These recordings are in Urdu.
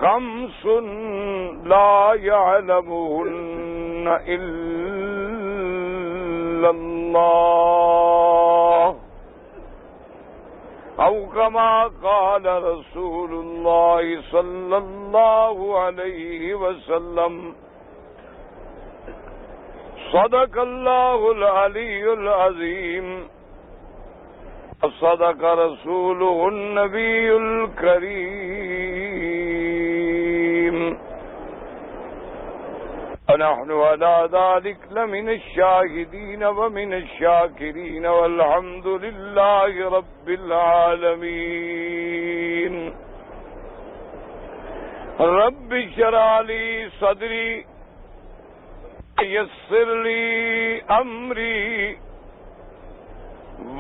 خمس لا يعلمهن إلا الله أو كما قال رسول الله صلى الله عليه وسلم صدق الله العلي العظيم صدق رسوله النبي الكريم ونحن على ذلك لمن الشاهدين ومن الشاكرين والحمد لله رب العالمين رب اشرح لي صدري يسر لي أمري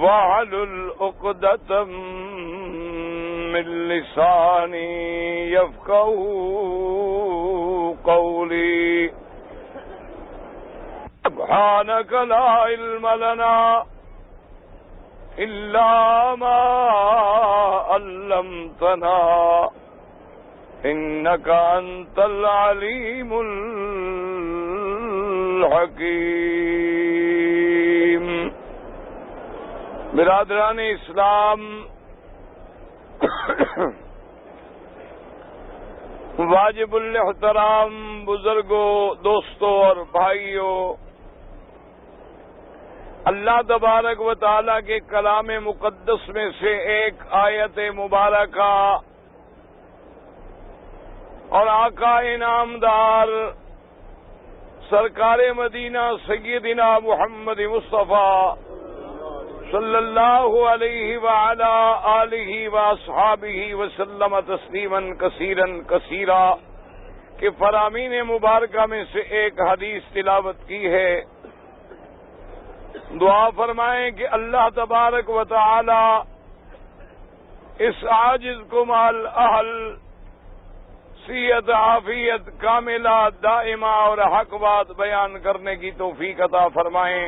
واحلل عقدة من لساني يفقهوا قولي سبحانك لا علم لنا إلا ما علمتنا إنك أنت العليم الحكيم. برادران اسلام، واجب الاحترام بزرگوں، دوستوں اور بھائیوں، اللہ تبارک و تعالی کے کلام مقدس میں سے ایک آیت مبارکہ اور آقا انعامدار سرکار مدینہ سیدنا محمد مصطفیٰ صلی اللہ علیہ وعلا آلہ واصحابہ وسلم تسلیما کثیرا کثیرا کہ فرامین مبارکہ میں سے ایک حدیث تلاوت کی ہے. دعا فرمائیں کہ اللہ تبارک و تعالی اس عاجز کو مال اہل صحت عافیت کاملہ دائمہ اور حق بات بیان کرنے کی توفیق عطا فرمائیں.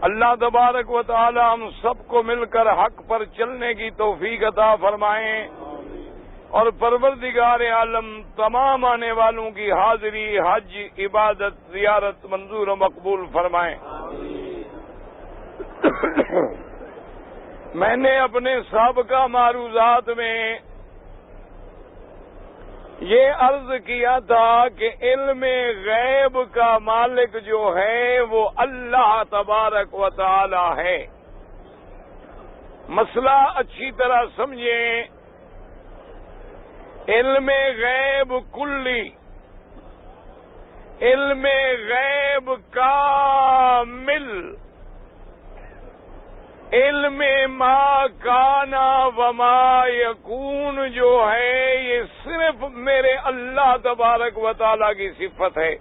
اللہ تبارک و تعالی ہم سب کو مل کر حق پر چلنے کی توفیق عطا فرمائیں اور پروردگار عالم تمام آنے والوں کی حاضری، حج، عبادت، زیارت منظور و مقبول فرمائیں. میں نے اپنے سابقہ معروضات میں یہ عرض کیا تھا کہ علم غیب کا مالک جو ہے وہ اللہ تبارک و تعالی ہے. مسئلہ اچھی طرح سمجھیں. علم غیب کلی، علم غیب کامل، علم ما کانا وما یکون جو ہے یہ صرف میرے اللہ تبارک و تعالی کی صفت ہے.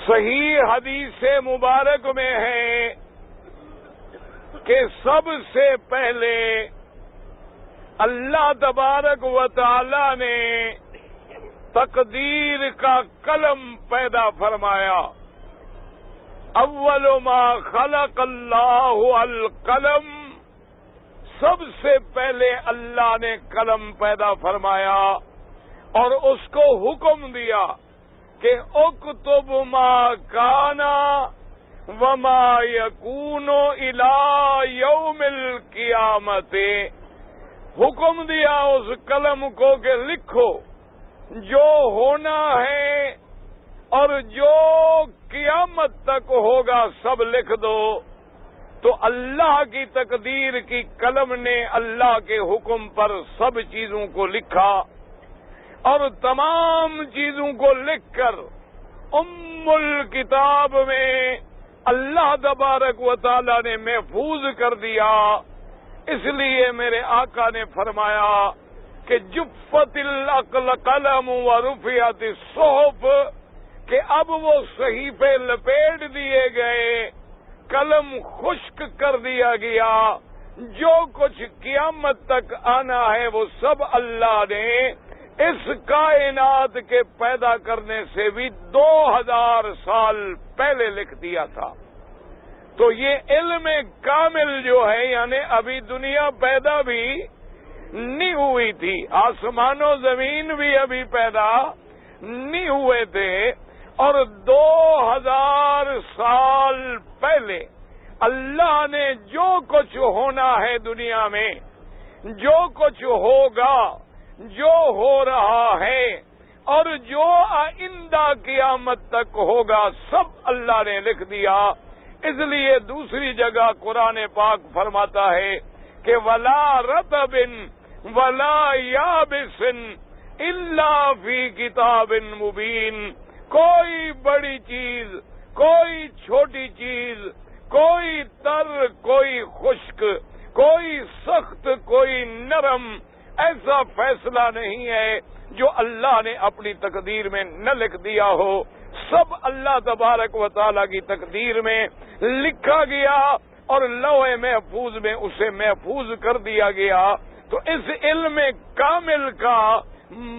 صحیح حدیث مبارک میں ہے کہ سب سے پہلے اللہ تبارک و تعالی نے تقدیر کا قلم پیدا فرمایا. اول ما خلق اللہ القلم، سب سے پہلے اللہ نے قلم پیدا فرمایا اور اس کو حکم دیا کہ اکتب ما کانا وما یکون الی یوم القیامت. حکم دیا اس قلم کو کہ لکھو جو ہونا ہے اور جو قیامت تک ہوگا سب لکھ دو. تو اللہ کی تقدیر کی قلم نے اللہ کے حکم پر سب چیزوں کو لکھا اور تمام چیزوں کو لکھ کر ام الکتاب میں اللہ تبارک و تعالی نے محفوظ کر دیا. اس لیے میرے آقا نے فرمایا کہ جفت القلم ورفعت الصحف، کہ اب وہ صحیفے لپیٹ دیے گئے، قلم خشک کر دیا گیا. جو کچھ قیامت تک آنا ہے وہ سب اللہ نے اس کائنات کے پیدا کرنے سے بھی 2000 سال پہلے لکھ دیا تھا. تو یہ علم کامل جو ہے، یعنی ابھی دنیا پیدا بھی نہیں ہوئی تھی، آسمان و زمین بھی ابھی پیدا نہیں ہوئے تھے، اور 2000 سال پہلے اللہ نے جو کچھ ہونا ہے دنیا میں، جو کچھ ہوگا، جو ہو رہا ہے، اور جو آئندہ قیامت تک ہوگا، سب اللہ نے لکھ دیا۔ اس لیے دوسری جگہ قرآن پاک فرماتا ہے کہ وَلَا رَطْبٍ وَلَا يَابِسٍ إِلَّا فِي كِتَابٍ مُبِينٍ، کوئی بڑی چیز، کوئی چھوٹی چیز، کوئی تر، کوئی خشک، کوئی سخت، کوئی نرم، ایسا فیصلہ نہیں ہے جو اللہ نے اپنی تقدیر میں نہ لکھ دیا ہو۔ سب اللہ تبارک و تعالی کی تقدیر میں لکھا گیا اور لوح محفوظ میں اسے محفوظ کر دیا گیا۔ تو اس علم کامل کا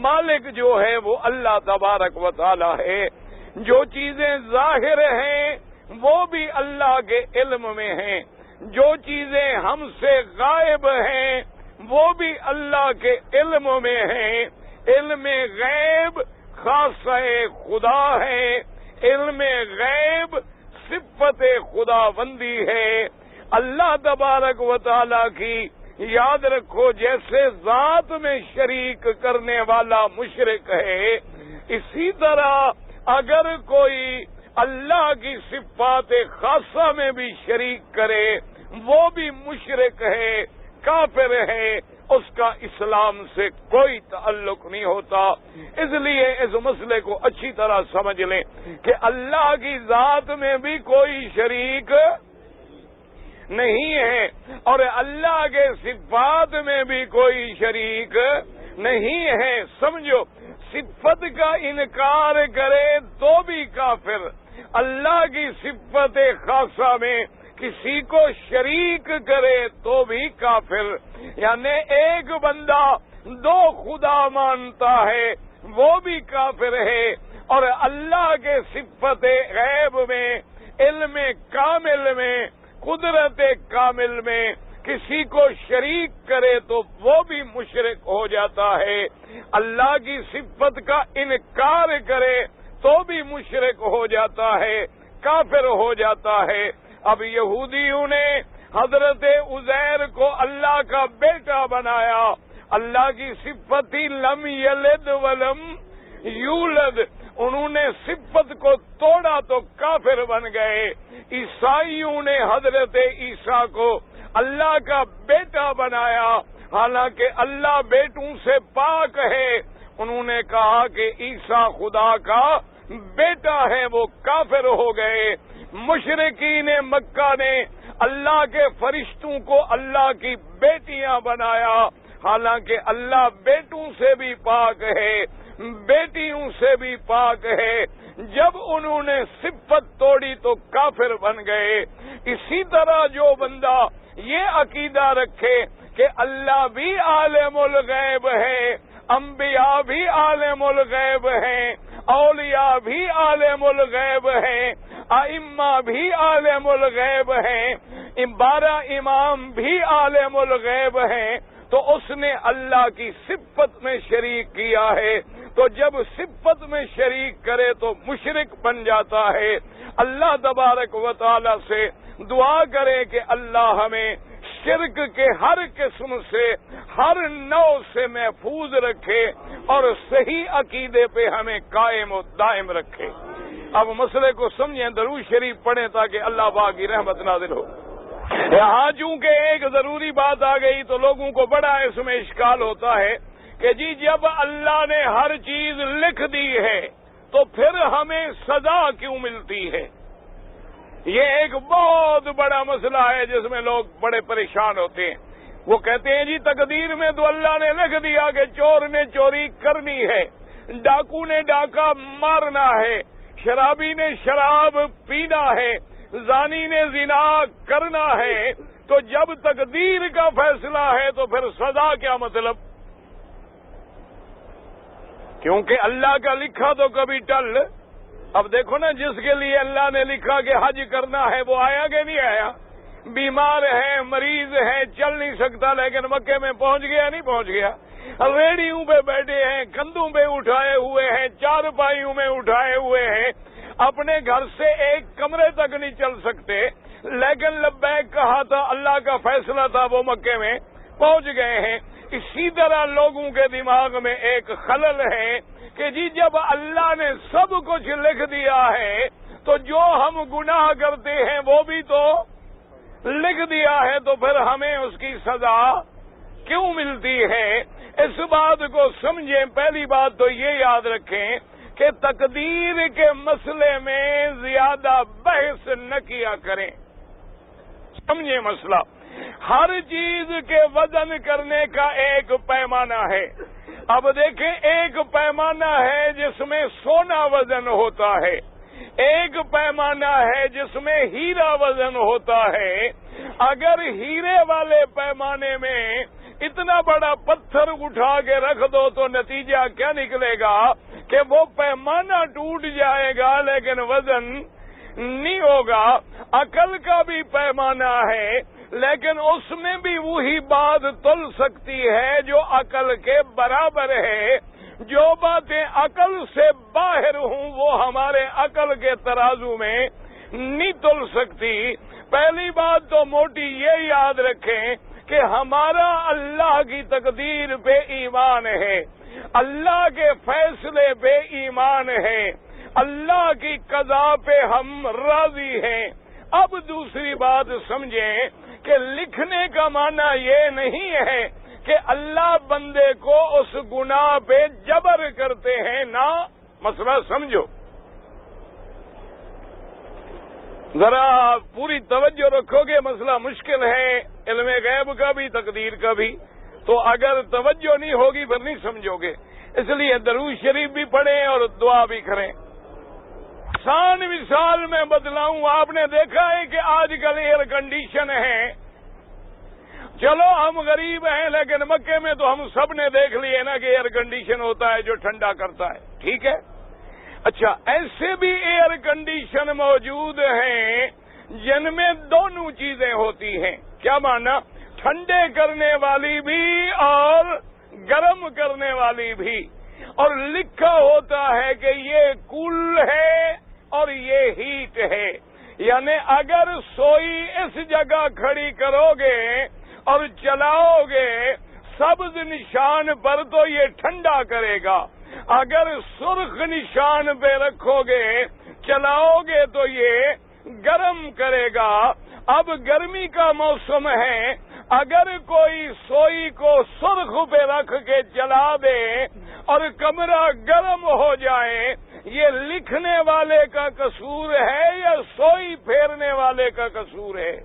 مالک جو ہے وہ اللہ تبارک و تعالی ہے۔ جو چیزیں ظاہر ہیں وہ بھی اللہ کے علم میں ہیں، جو چیزیں ہم سے غائب ہیں وہ بھی اللہ کے علم میں ہیں۔ علم غیب خاصہ خدا ہے، علم غیب صفت خداوندی ہے۔ اللہ تبارک و تعالی کی یاد رکھو، جیسے ذات میں شریک کرنے والا مشرک ہے، اسی طرح اگر کوئی اللہ کی صفات خاصہ میں بھی شریک کرے وہ بھی مشرک ہے، کافر ہے، اس کا اسلام سے کوئی تعلق نہیں ہوتا۔ اس لیے اس مسئلے کو اچھی طرح سمجھ لیں کہ اللہ کی ذات میں بھی کوئی شریک نہیں ہے، اور اللہ کے صفات میں بھی کوئی شریک نہیں ہے۔ سمجھو، صفت کا انکار کرے تو بھی کافر، اللہ کی صفت خاصہ میں کسی کو شریک کرے تو بھی کافر۔ یعنی ایک بندہ دو خدا مانتا ہے وہ بھی کافر ہے، اور اللہ کے صفت غیب میں، علم کامل میں، قدرت کامل میں کسی کو شریک کرے تو وہ بھی مشرک ہو جاتا ہے۔ اللہ کی صفت کا انکار کرے تو بھی مشرک ہو جاتا ہے، کافر ہو جاتا ہے۔ اب یہودیوں نے حضرت عزیر کو اللہ کا بیٹا بنایا، اللہ کی صفت ہی لم یلد ولم یولد، انہوں نے صفت کو توڑا تو کافر بن گئے۔ عیسائیوں نے حضرت عیسیٰ کو اللہ کا بیٹا بنایا، حالانکہ اللہ بیٹوں سے پاک ہے، انہوں نے کہا کہ عیسیٰ خدا کا بیٹا ہے، وہ کافر ہو گئے۔ مشرکین مکہ نے اللہ کے فرشتوں کو اللہ کی بیٹیاں بنایا، حالانکہ اللہ بیٹوں سے بھی پاک ہے، بیٹیوں سے بھی پاک ہے۔ جب انہوں نے صفت توڑی تو کافر بن گئے۔ اسی طرح جو بندہ یہ عقیدہ رکھے کہ اللہ بھی عالم الغیب ہے، انبیاء بھی عالم الغیب ہیں، اولیاء بھی عالم الغیب ہیں، ائمہ بھی عالم الغیب ہیں، 12 امام بھی عالم الغیب ہیں، تو اس نے اللہ کی صفت میں شریک کیا ہے۔ تو جب صفت میں شریک کرے تو مشرک بن جاتا ہے۔ اللہ تبارک و تعالی سے دعا کرے کہ اللہ ہمیں شرک کے ہر قسم سے، ہر نوع سے محفوظ رکھے اور صحیح عقیدے پہ ہمیں قائم و دائم رکھے۔ اب مسئلے کو سمجھیں، درود شریف پڑھیں تاکہ اللہ پاک کی رحمت نازل ہو۔ یہاں چونکہ ایک ضروری بات آ گئی تو لوگوں کو بڑا اس میں اشکال ہوتا ہے کہ جی جب اللہ نے ہر چیز لکھ دی ہے تو پھر ہمیں سزا کیوں ملتی ہے؟ یہ ایک بہت بڑا مسئلہ ہے جس میں لوگ بڑے پریشان ہوتے ہیں۔ وہ کہتے ہیں جی تقدیر میں تو اللہ نے لکھ دیا کہ چور نے چوری کرنی ہے، ڈاکو نے ڈاکہ مارنا ہے، شرابی نے شراب پینا ہے، زانی نے زنا کرنا ہے، تو جب تقدیر کا فیصلہ ہے تو پھر سزا کیا مطلب؟ کیونکہ اللہ کا لکھا تو کبھی ٹل۔ اب دیکھو نا، جس کے لیے اللہ نے لکھا کہ حج کرنا ہے وہ آیا کہ نہیں آیا؟ بیمار ہے، مریض ہے، چل نہیں سکتا، لیکن مکے میں پہنچ گیا نہیں پہنچ گیا؟ ریڑیوں پہ بیٹھے ہیں، کندھوں پہ اٹھائے ہوئے ہیں، چارپائیوں میں اٹھائے ہوئے ہیں، اپنے گھر سے ایک کمرے تک نہیں چل سکتے، لیکن لبیک کہا تھا، اللہ کا فیصلہ تھا، وہ مکے میں پہنچ گئے ہیں۔ اسی طرح لوگوں کے دماغ میں ایک خلل ہے کہ جی جب اللہ نے سب کچھ لکھ دیا ہے تو جو ہم گناہ کرتے ہیں وہ بھی تو لکھ دیا ہے، تو پھر ہمیں اس کی سزا کیوں ملتی ہے؟ اس بات کو سمجھیں۔ پہلی بات تو یہ یاد رکھیں کہ تقدیر کے مسئلے میں زیادہ بحث نہ کیا کریں۔ سمجھیں مسئلہ، ہر چیز کے وزن کرنے کا ایک پیمانہ ہے۔ اب دیکھیں، ایک پیمانہ ہے جس میں سونا وزن ہوتا ہے، ایک پیمانہ ہے جس میں ہیرا وزن ہوتا ہے۔ اگر ہیرے والے پیمانے میں اتنا بڑا پتھر اٹھا کے رکھ دو تو نتیجہ کیا نکلے گا کہ وہ پیمانہ ٹوٹ جائے گا لیکن وزن نہیں ہوگا۔ عقل کا بھی پیمانہ ہے، لیکن اس میں بھی وہی بات تل سکتی ہے جو عقل کے برابر ہے۔ جو باتیں عقل سے باہر ہوں وہ ہمارے عقل کے ترازو میں نہیں تل سکتی۔ پہلی بات تو موٹی یہ یاد رکھیں کہ ہمارا اللہ کی تقدیر پہ ایمان ہے، اللہ کے فیصلے پہ ایمان ہے، اللہ کی قضا پہ ہم راضی ہیں۔ اب دوسری بات سمجھیں کہ لکھنے کا معنی یہ نہیں ہے کہ اللہ بندے کو اس گناہ پہ جبر کرتے ہیں، نہ۔ مسئلہ سمجھو، ذرا پوری توجہ رکھو گے، مسئلہ مشکل ہے، علم غیب کا بھی تقدیر کا بھی، تو اگر توجہ نہیں ہوگی پھر نہیں سمجھو گے۔ اس لیے درود شریف بھی پڑھیں اور دعا بھی کریں۔ آسان مثال میں بدلاؤں، آپ نے دیکھا ہے کہ آج کل ایئر کنڈیشن ہے، چلو ہم غریب ہیں لیکن مکے میں تو ہم سب نے دیکھ لیے نا کہ ایئر کنڈیشن ہوتا ہے جو ٹھنڈا کرتا ہے، ٹھیک ہے؟ اچھا، ایسے بھی ایئر کنڈیشن موجود ہیں جن میں دونوں چیزیں ہوتی ہیں۔ کیا معنی؟ ٹھنڈے کرنے والی بھی اور گرم کرنے والی بھی، اور لکھا ہوتا ہے کہ یہ کول ہے اور یہ ہیٹ ہے، یعنی اگر سوئی اس جگہ کھڑی کرو گے اور چلاؤ گے سبز نشان پر تو یہ ٹھنڈا کرے گا، اگر سرخ نشان پہ رکھو گے چلاؤ گے تو یہ گرم کرے گا۔ اب گرمی کا موسم ہے، اگر کوئی سوئی کو سرخ پہ رکھ کے چلا دے اور کمرہ گرم ہو جائے، یہ لکھنے والے کا قصور ہے یا سوئی پھیرنے والے کا قصور ہے؟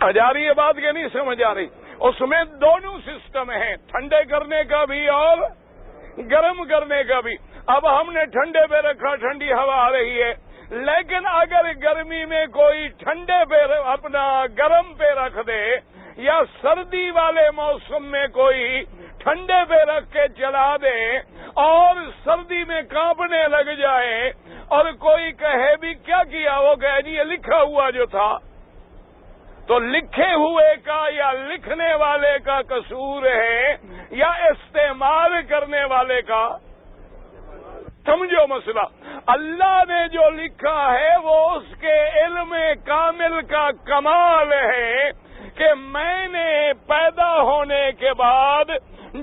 آ رہی ہے بات کہ نہیں سمجھ آ رہی؟ اس میں دونوں سسٹم ہیں، ٹھنڈے کرنے کا بھی اور گرم کرنے کا بھی۔ اب ہم نے ٹھنڈے پہ رکھا، ٹھنڈی ہوا آ رہی ہے، لیکن اگر گرمی میں کوئی ٹھنڈے پہ اپنا گرم پہ رکھ دے یا سردی والے موسم میں کوئی ٹھنڈے پہ رکھ کے چلا دے اور سردی میں کانپنے لگ جائے اور کوئی کہے بھی کیا کیا، وہ کہے جی یہ لکھا ہوا جو تھا، تو لکھے ہوئے کا یا لکھنے والے کا قصور ہے یا استعمال کرنے والے کا؟ سمجھو مسئلہ، اللہ نے جو لکھا ہے وہ اس کے علم کامل کا کمال ہے کہ میں نے پیدا ہونے کے بعد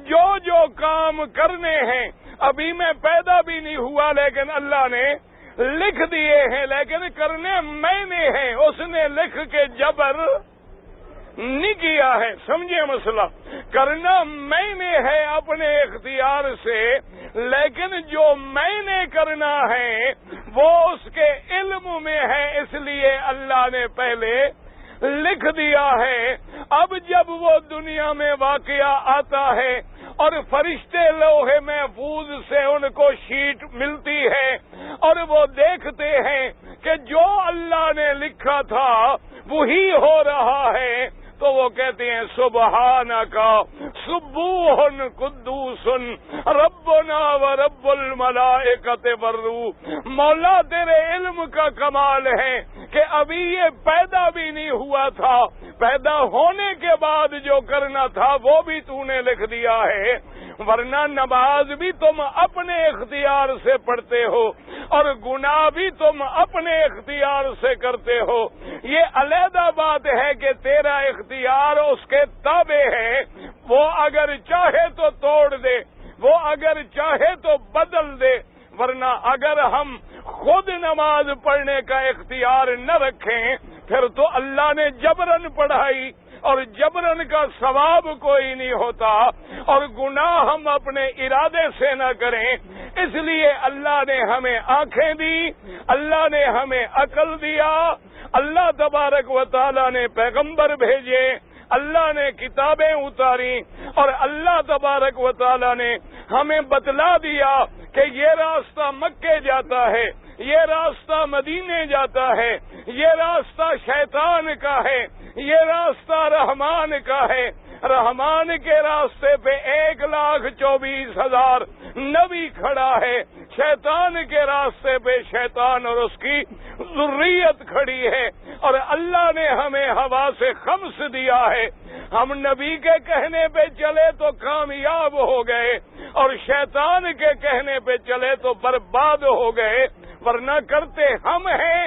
جو جو کام کرنے ہیں، ابھی میں پیدا بھی نہیں ہوا لیکن اللہ نے لکھ دیے ہیں، لیکن کرنے میں نے ہیں، اس نے لکھ کے جبر نہیں کیا ہے۔ سمجھے مسئلہ، کرنا میں نے ہے اپنے اختیار سے، لیکن جو میں نے کرنا ہے وہ اس کے علم میں ہے، اس لیے اللہ نے پہلے لکھ دیا ہے۔ اب جب وہ دنیا میں واقعہ آتا ہے اور فرشتے لوح محفوظ سے ان کو شیٹ ملتی ہے اور وہ دیکھتے ہیں کہ جو اللہ نے لکھا تھا وہی ہو رہا ہے، تو وہ کہتے ہیں سبحانکا سبوح قدوس ربنا و رب الملائکۃ والروح۔ مولا تیرے علم کا کمال ہے کہ ابھی یہ پیدا بھی نہیں ہوا تھا، پیدا ہونے کے بعد جو کرنا تھا وہ بھی تو نے لکھ دیا ہے، ورنہ نماز بھی تم اپنے اختیار سے پڑھتے ہو اور گناہ بھی تم اپنے اختیار سے کرتے ہو۔ یہ علیحدہ بات ہے کہ تیرا اختیار اس کے تابع ہے، وہ اگر چاہے تو توڑ دے، وہ اگر چاہے تو بدل دے، ورنہ اگر ہم خود نماز پڑھنے کا اختیار نہ رکھیں پھر تو اللہ نے جبرن پڑھائی اور جبرن کا ثواب کوئی نہیں ہوتا، اور گناہ ہم اپنے ارادے سے نہ کریں۔ اس لیے اللہ نے ہمیں آنکھیں دی، اللہ نے ہمیں عقل دیا، اللہ تبارک و تعالی نے پیغمبر بھیجے، اللہ نے کتابیں اتاری، اور اللہ تبارک و تعالی نے ہمیں بتلا دیا کہ یہ راستہ مکے جاتا ہے، یہ راستہ مدینے جاتا ہے، یہ راستہ شیطان کا ہے، یہ راستہ رحمان کا ہے۔ رحمان کے راستے پہ 1,24,000 نبی کھڑا ہے، شیطان کے راستے پہ شیطان اور اس کی ذریت کھڑی ہے، اور اللہ نے ہمیں ہوا سے خمس دیا ہے۔ ہم نبی کے کہنے پہ چلے تو کامیاب ہو گئے، اور شیطان کے کہنے پہ چلے تو برباد ہو گئے، ورنہ کرتے ہم ہیں،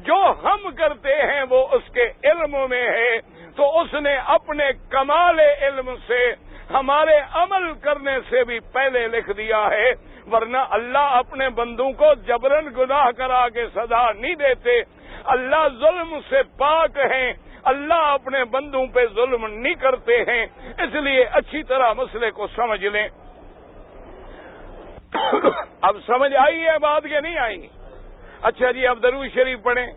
جو ہم کرتے ہیں وہ اس کے علم میں ہے، تو اس نے اپنے کمال علم سے ہمارے عمل کرنے سے بھی پہلے لکھ دیا ہے، ورنہ اللہ اپنے بندوں کو جبرن گناہ کرا کے سزا نہیں دیتے۔ اللہ ظلم سے پاک ہیں، اللہ اپنے بندوں پہ ظلم نہیں کرتے ہیں۔ اس لیے اچھی طرح مسئلے کو سمجھ لیں۔ اب سمجھ آئی ہے بات کہ نہیں آئی؟ اچھا جی، اب درود شریف پڑھیں،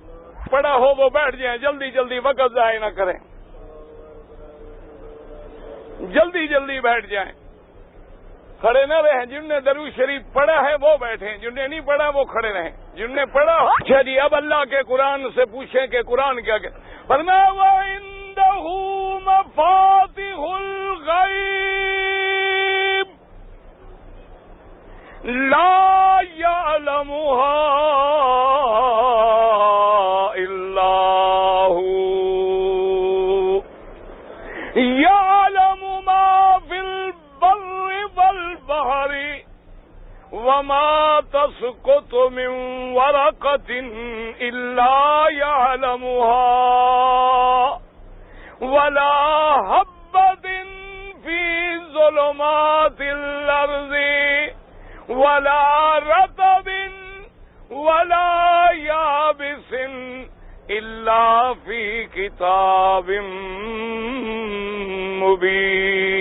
پڑھا ہو وہ بیٹھ جائیں، جلدی جلدی وقت ضائع نہ کریں، جلدی جلدی بیٹھ جائیں، کھڑے نہ رہیں۔ جن نے درود شریف پڑھا ہے وہ بیٹھیں، جن نے نہیں پڑھا وہ کھڑے رہیں، جن نے پڑھا۔ اچھا جی، اب اللہ کے قرآن سے پوچھیں کہ قرآن کیا کہتا ہے۔ فرمایا وَعِندَهُ مَفَاتِحُ الْغَيْبِ لَا يَعْلَمُهَا إِلَّا هُوَ يَعْلَمُ مَا فِي الْبَرِّ وَالْبَحْرِ وَمَا تَسْقُطُ مِنْ وَرَقَةٍ إِلَّا يَعْلَمُهَا وَلَا حَبَّةٍ فِي ظُلُمَاتِ الْأَرْضِ وَلَا رَطْبٍ وَلَا يَابِسٍ إِلَّا فِي كِتَابٍ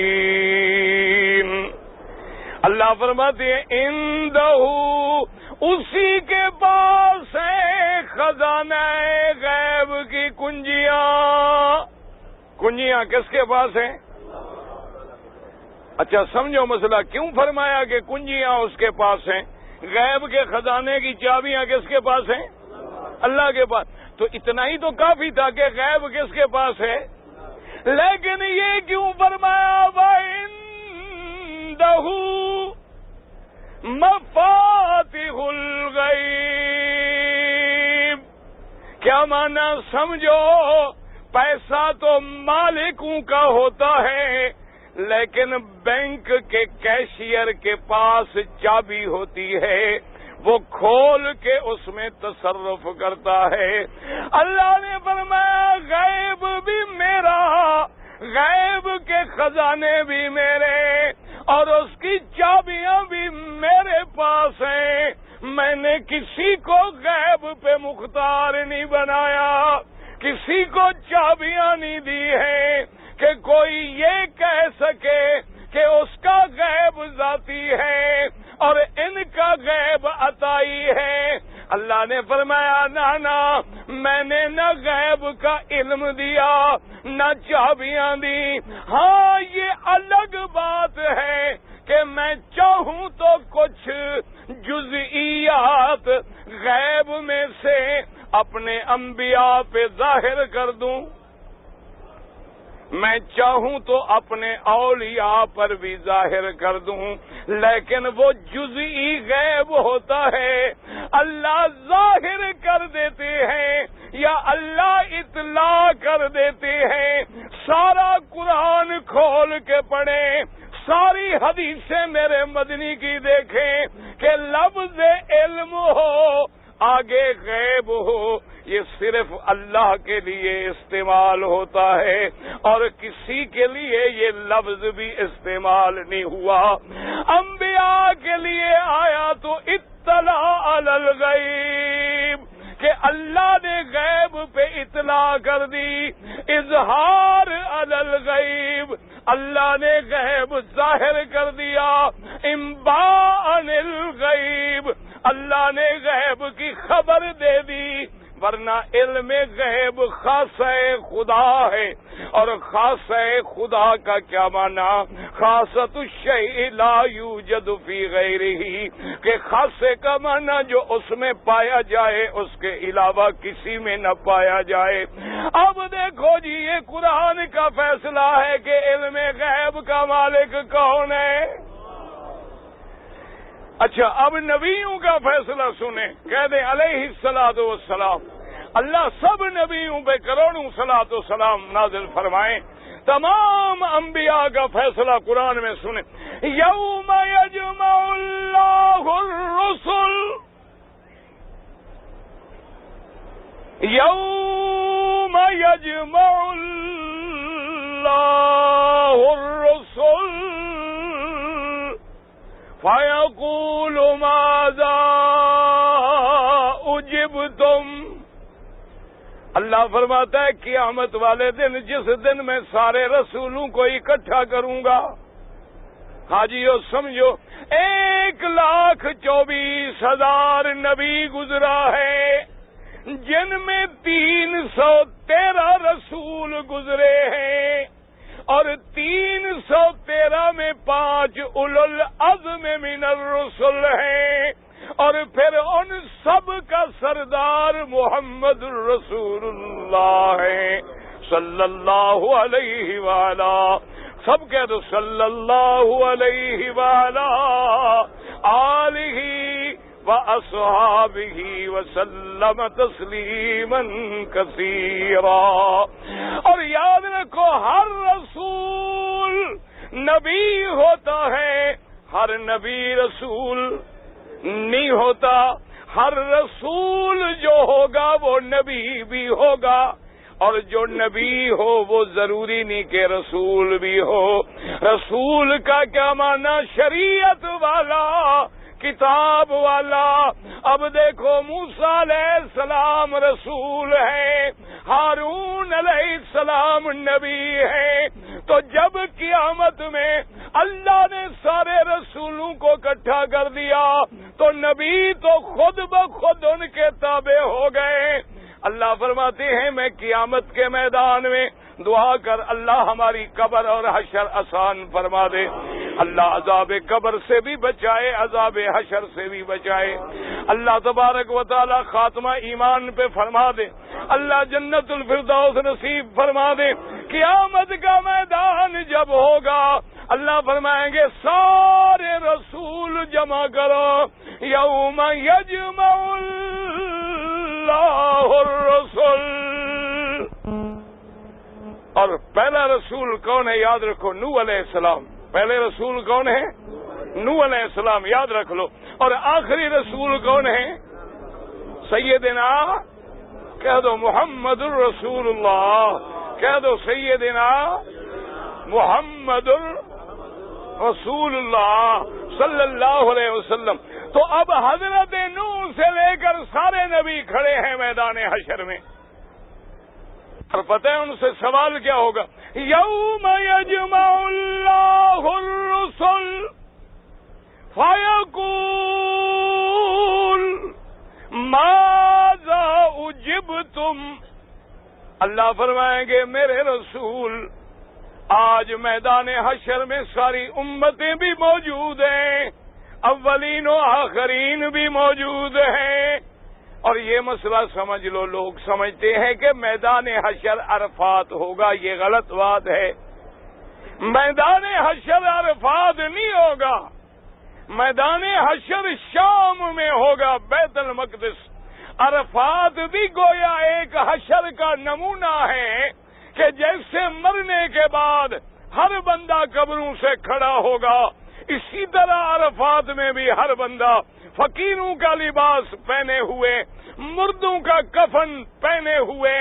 مُبِينٍ۔ اللہ فرماتے ہیں عندہ، اسی کے پاس ہے خزانہ غیب کی کنجیاں۔ کنجیاں کس کے پاس ہیں؟ اچھا سمجھو مسئلہ، کیوں فرمایا کہ کنجیاں اس کے پاس ہیں؟ غیب کے خزانے کی چابیاں کس کے پاس ہیں؟ اللہ کے پاس۔ تو اتنا ہی تو کافی تھا کہ غیب کس کے پاس ہے، لیکن یہ کیوں فرمایا وَعِندَهُ مَفَاتِحُ الْغَيْبِ؟ کیا معنی سمجھو؟ پیسہ تو مالکوں کا ہوتا ہے، لیکن بینک کے کیشیئر کے پاس چابی ہوتی ہے، وہ کھول کے اس میں تصرف کرتا ہے۔ اللہ نے فرمایا غیب بھی میرا، غیب کے خزانے بھی میرے، اور اس کی چابیاں بھی میرے پاس ہیں۔ میں نے کسی کو غیب پہ مختار نہیں بنایا، کسی کو چابیاں نہیں دی ہیں کہ کوئی یہ کہہ سکے کہ اس کا غیب ذاتی ہے اور ان کا غیب عطائی ہے۔ اللہ نے فرمایا نہ، میں نے نہ غیب کا علم دیا نہ چابیاں دی۔ ہاں یہ الگ بات ہے کہ میں چاہوں تو کچھ جزئیات غیب میں سے اپنے انبیاء پہ ظاہر کر دوں، میں چاہوں تو اپنے اولیاء پر بھی ظاہر کر دوں، لیکن وہ جزئی غیب ہوتا ہے، اللہ ظاہر کر دیتے ہیں یا اللہ اطلاع کر دیتے ہیں۔ سارا قرآن کھول کے پڑھیں، ساری حدیثیں میرے مدنی کی دیکھیں کہ لفظ علم ہو آگے غیب ہو، یہ صرف اللہ کے لیے استعمال ہوتا ہے اور کسی کے لیے یہ لفظ بھی استعمال نہیں ہوا۔ انبیاء کے لیے آیا تو اطلاع علی الغیب کہ اللہ نے غیب پہ اطلاع کر دی، اظہار علی الغیب اللہ نے غیب ظاہر کر دیا، انباء عن الغیب اللہ نے غیب کی خبر دے دی، ورنہ علم غیب خاصہ خدا ہے۔ اور خاصہ خدا کا کیا معنی؟ خاصۃ الشیء لا یوجد فی غیرہ، کہ خاصے کا معنی جو اس میں پایا جائے اس کے علاوہ کسی میں نہ پایا جائے۔ اب دیکھو جی، یہ قرآن کا فیصلہ ہے کہ علم غیب کا مالک کون ہے۔ اچھا، اب نبیوں کا فیصلہ سنیں، کہہ دیں علیہ الصلوۃ والسلام، اللہ سب نبیوں پہ کروڑوں صلوات و سلام نازل فرمائیں۔ تمام انبیاء کا فیصلہ قرآن میں سنیں۔ یوم یجمع اللہ الرسل، یوم یجمع اللہ الرسل فیقول ماذا اجبتم۔ اللہ فرماتا ہے قیامت والے دن، جس دن میں سارے رسولوں کو اکٹھا کروں گا، حاجیو سمجھو 1,24,000 نبی گزرا ہے، جن میں 313 رسول گزرے ہیں، اور 313 میں 5 اولو العزم من الرسل ہیں، اور پھر ان سب کا سردار محمد رسول اللہ ہے صلی اللہ علیہ وآلہ، سب کہہ دو صلی اللہ علیہ وآلہ آلہ وَأَصْحَابِهِ وَسَلَّمَ تَسْلِيمًا كَثِيرًا۔ اور یاد رکھو، ہر رسول نبی ہوتا ہے، ہر نبی رسول نہیں ہوتا۔ ہر رسول جو ہوگا وہ نبی بھی ہوگا، اور جو نبی ہو وہ ضروری نہیں کہ رسول بھی ہو۔ رسول کا کیا معنی؟ شریعت والا، کتاب والا۔ اب دیکھو، موسیٰ علیہ السلام رسول ہے، ہارون علیہ السلام نبی ہے، تو جب قیامت میں اللہ نے سارے رسولوں کو اکٹھا کر دیا تو نبی تو خود بخود ان کے تابع ہو گئے۔ اللہ فرماتے ہیں میں قیامت کے میدان میں دعا کر اللہ ہماری قبر اور حشر آسان فرما دے، اللہ عذاب قبر سے بھی بچائے، عذاب حشر سے بھی بچائے، اللہ تبارک و تعالی خاتمہ ایمان پہ فرما دے، اللہ جنت الفردوس نصیب فرما دے۔ قیامت کا میدان جب ہوگا اللہ فرمائیں گے سارے رسول جمع کرو، یوم یجمع اللہ الرسل۔ اور پہلا رسول کون ہے یاد رکھو، نوح علیہ السلام۔ پہلے رسول کون ہے؟ نوح علیہ السلام، یاد رکھ لو۔ اور آخری رسول کون ہے؟ سیدنا، کہہ دو محمد الرسول اللہ، کہہ دو سیدنا محمد الرسول اللہ صلی اللہ علیہ وسلم۔ تو اب حضرت نوح سے لے کر سارے نبی کھڑے ہیں میدان حشر میں، اور پتہ ہے ان سے سوال کیا ہوگا؟ یوم یجمع اللہ الرسل فیقول ماذا اجبتم۔ اللہ فرمائیں گے میرے رسول، آج میدان حشر میں ساری امتیں بھی موجود ہیں، اولین و آخرین بھی موجود ہیں، اور یہ مسئلہ سمجھ لو، لوگ سمجھتے ہیں کہ میدان حشر عرفات ہوگا، یہ غلط بات ہے۔ میدان حشر عرفات نہیں ہوگا، میدان حشر شام میں ہوگا، بیت المقدس۔ عرفات بھی گویا ایک حشر کا نمونہ ہے کہ جیسے مرنے کے بعد ہر بندہ قبروں سے کھڑا ہوگا، اسی طرح عرفات میں بھی ہر بندہ فقیروں کا لباس پہنے ہوئے، مردوں کا کفن پہنے ہوئے،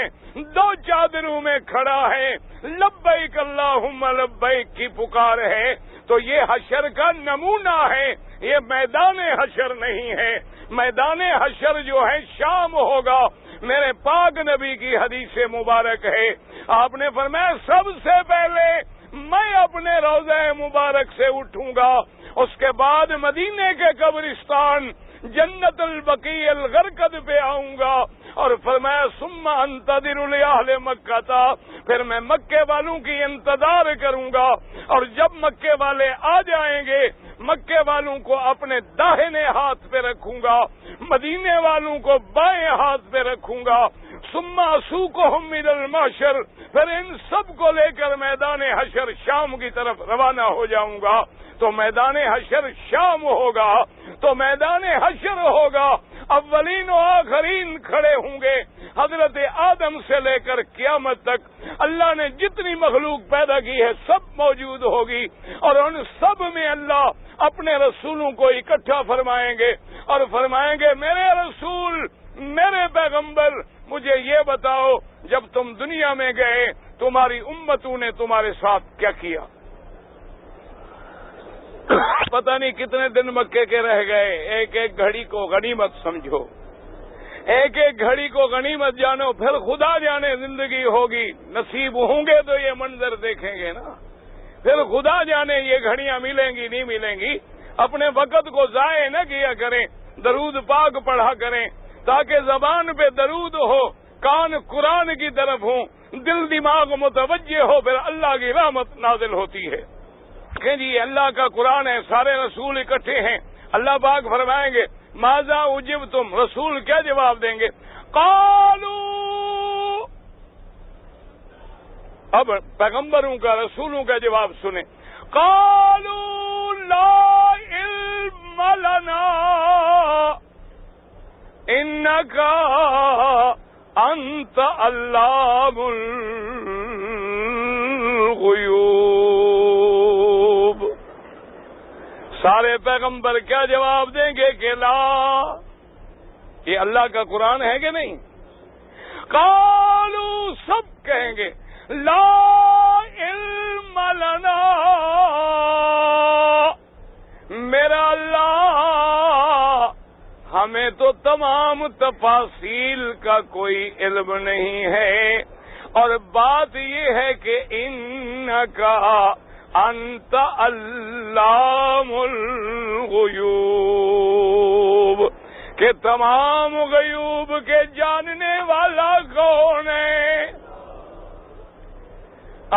دو چادروں میں کھڑا ہے، لبیک اللہم لبیک کی پکار ہے۔ تو یہ حشر کا نمونہ ہے، یہ میدان حشر نہیں ہے۔ میدان حشر جو ہے شام ہوگا۔ میرے پاک نبی کی حدیث مبارک ہے، آپ نے فرمایا سب سے پہلے میں اپنے روضہ مبارک سے اٹھوں گا، اس کے بعد مدینے کے قبرستان جنت البقیع الغرقد پہ آؤں گا، اور فرمایا ثم انتظر لأہل مکہ تھا، پھر میں مکے والوں کی انتظار کروں گا، اور جب مکے والے آ جائیں گے مکے والوں کو اپنے داہنے ہاتھ پہ رکھوں گا، مدینے والوں کو بائیں ہاتھ پہ رکھوں گا، ثم اسوقہم الی المحشر، پھر ان سب کو لے کر میدان حشر شام کی طرف روانہ ہو جاؤں گا۔ تو میدان حشر شام ہوگا، تو میدان حشر ہوگا، اولین و آخرین کھڑے ہوں گے، حضرت آدم سے لے کر قیامت تک اللہ نے جتنی مخلوق پیدا کی ہے سب موجود ہوگی، اور ان سب میں اللہ اپنے رسولوں کو اکٹھا فرمائیں گے اور فرمائیں گے میرے رسول، میرے پیغمبر، مجھے یہ بتاؤ جب تم دنیا میں گئے تمہاری امتوں نے تمہارے ساتھ کیا کیا؟ پتہ نہیں کتنے دن مکے کے رہ گئے، ایک ایک گھڑی کو غنیمت سمجھو، ایک ایک گھڑی کو غنیمت جانو، پھر خدا جانے زندگی ہوگی، نصیب ہوں گے تو یہ منظر دیکھیں گے نا، پھر خدا جانے یہ گھڑیاں ملیں گی نہیں ملیں گی۔ اپنے وقت کو ضائع نہ کیا کریں، درود پاک پڑھا کریں تاکہ زبان پہ درود ہو، کان قرآن کی طرف ہوں، دل دماغ متوجہ ہو، پھر اللہ کی رحمت نازل ہوتی ہے۔ کہ جی اللہ کا قرآن ہے، سارے رسول اکٹھے ہیں، اللہ پاک فرمائیں گے ماذا اجبتم، رسول کیا جواب دیں گے؟ قالوا، اب پیغمبروں کا رسولوں کا جواب سنیں، قالوا لا علم لنا انک انت علام الغیوب۔ سارے پیغمبر کیا جواب دیں گے کہ لا، یہ اللہ کا قرآن ہے کہ نہیں؟ قالوا، سب کہیں گے لا علم لنا، میرا اللہ ہمیں تو تمام تفاصیل کا کوئی علم نہیں ہے، اور بات یہ ہے کہ انکا انت علام الغیوب، کہ تمام غیوب کے جاننے والا کون ہے؟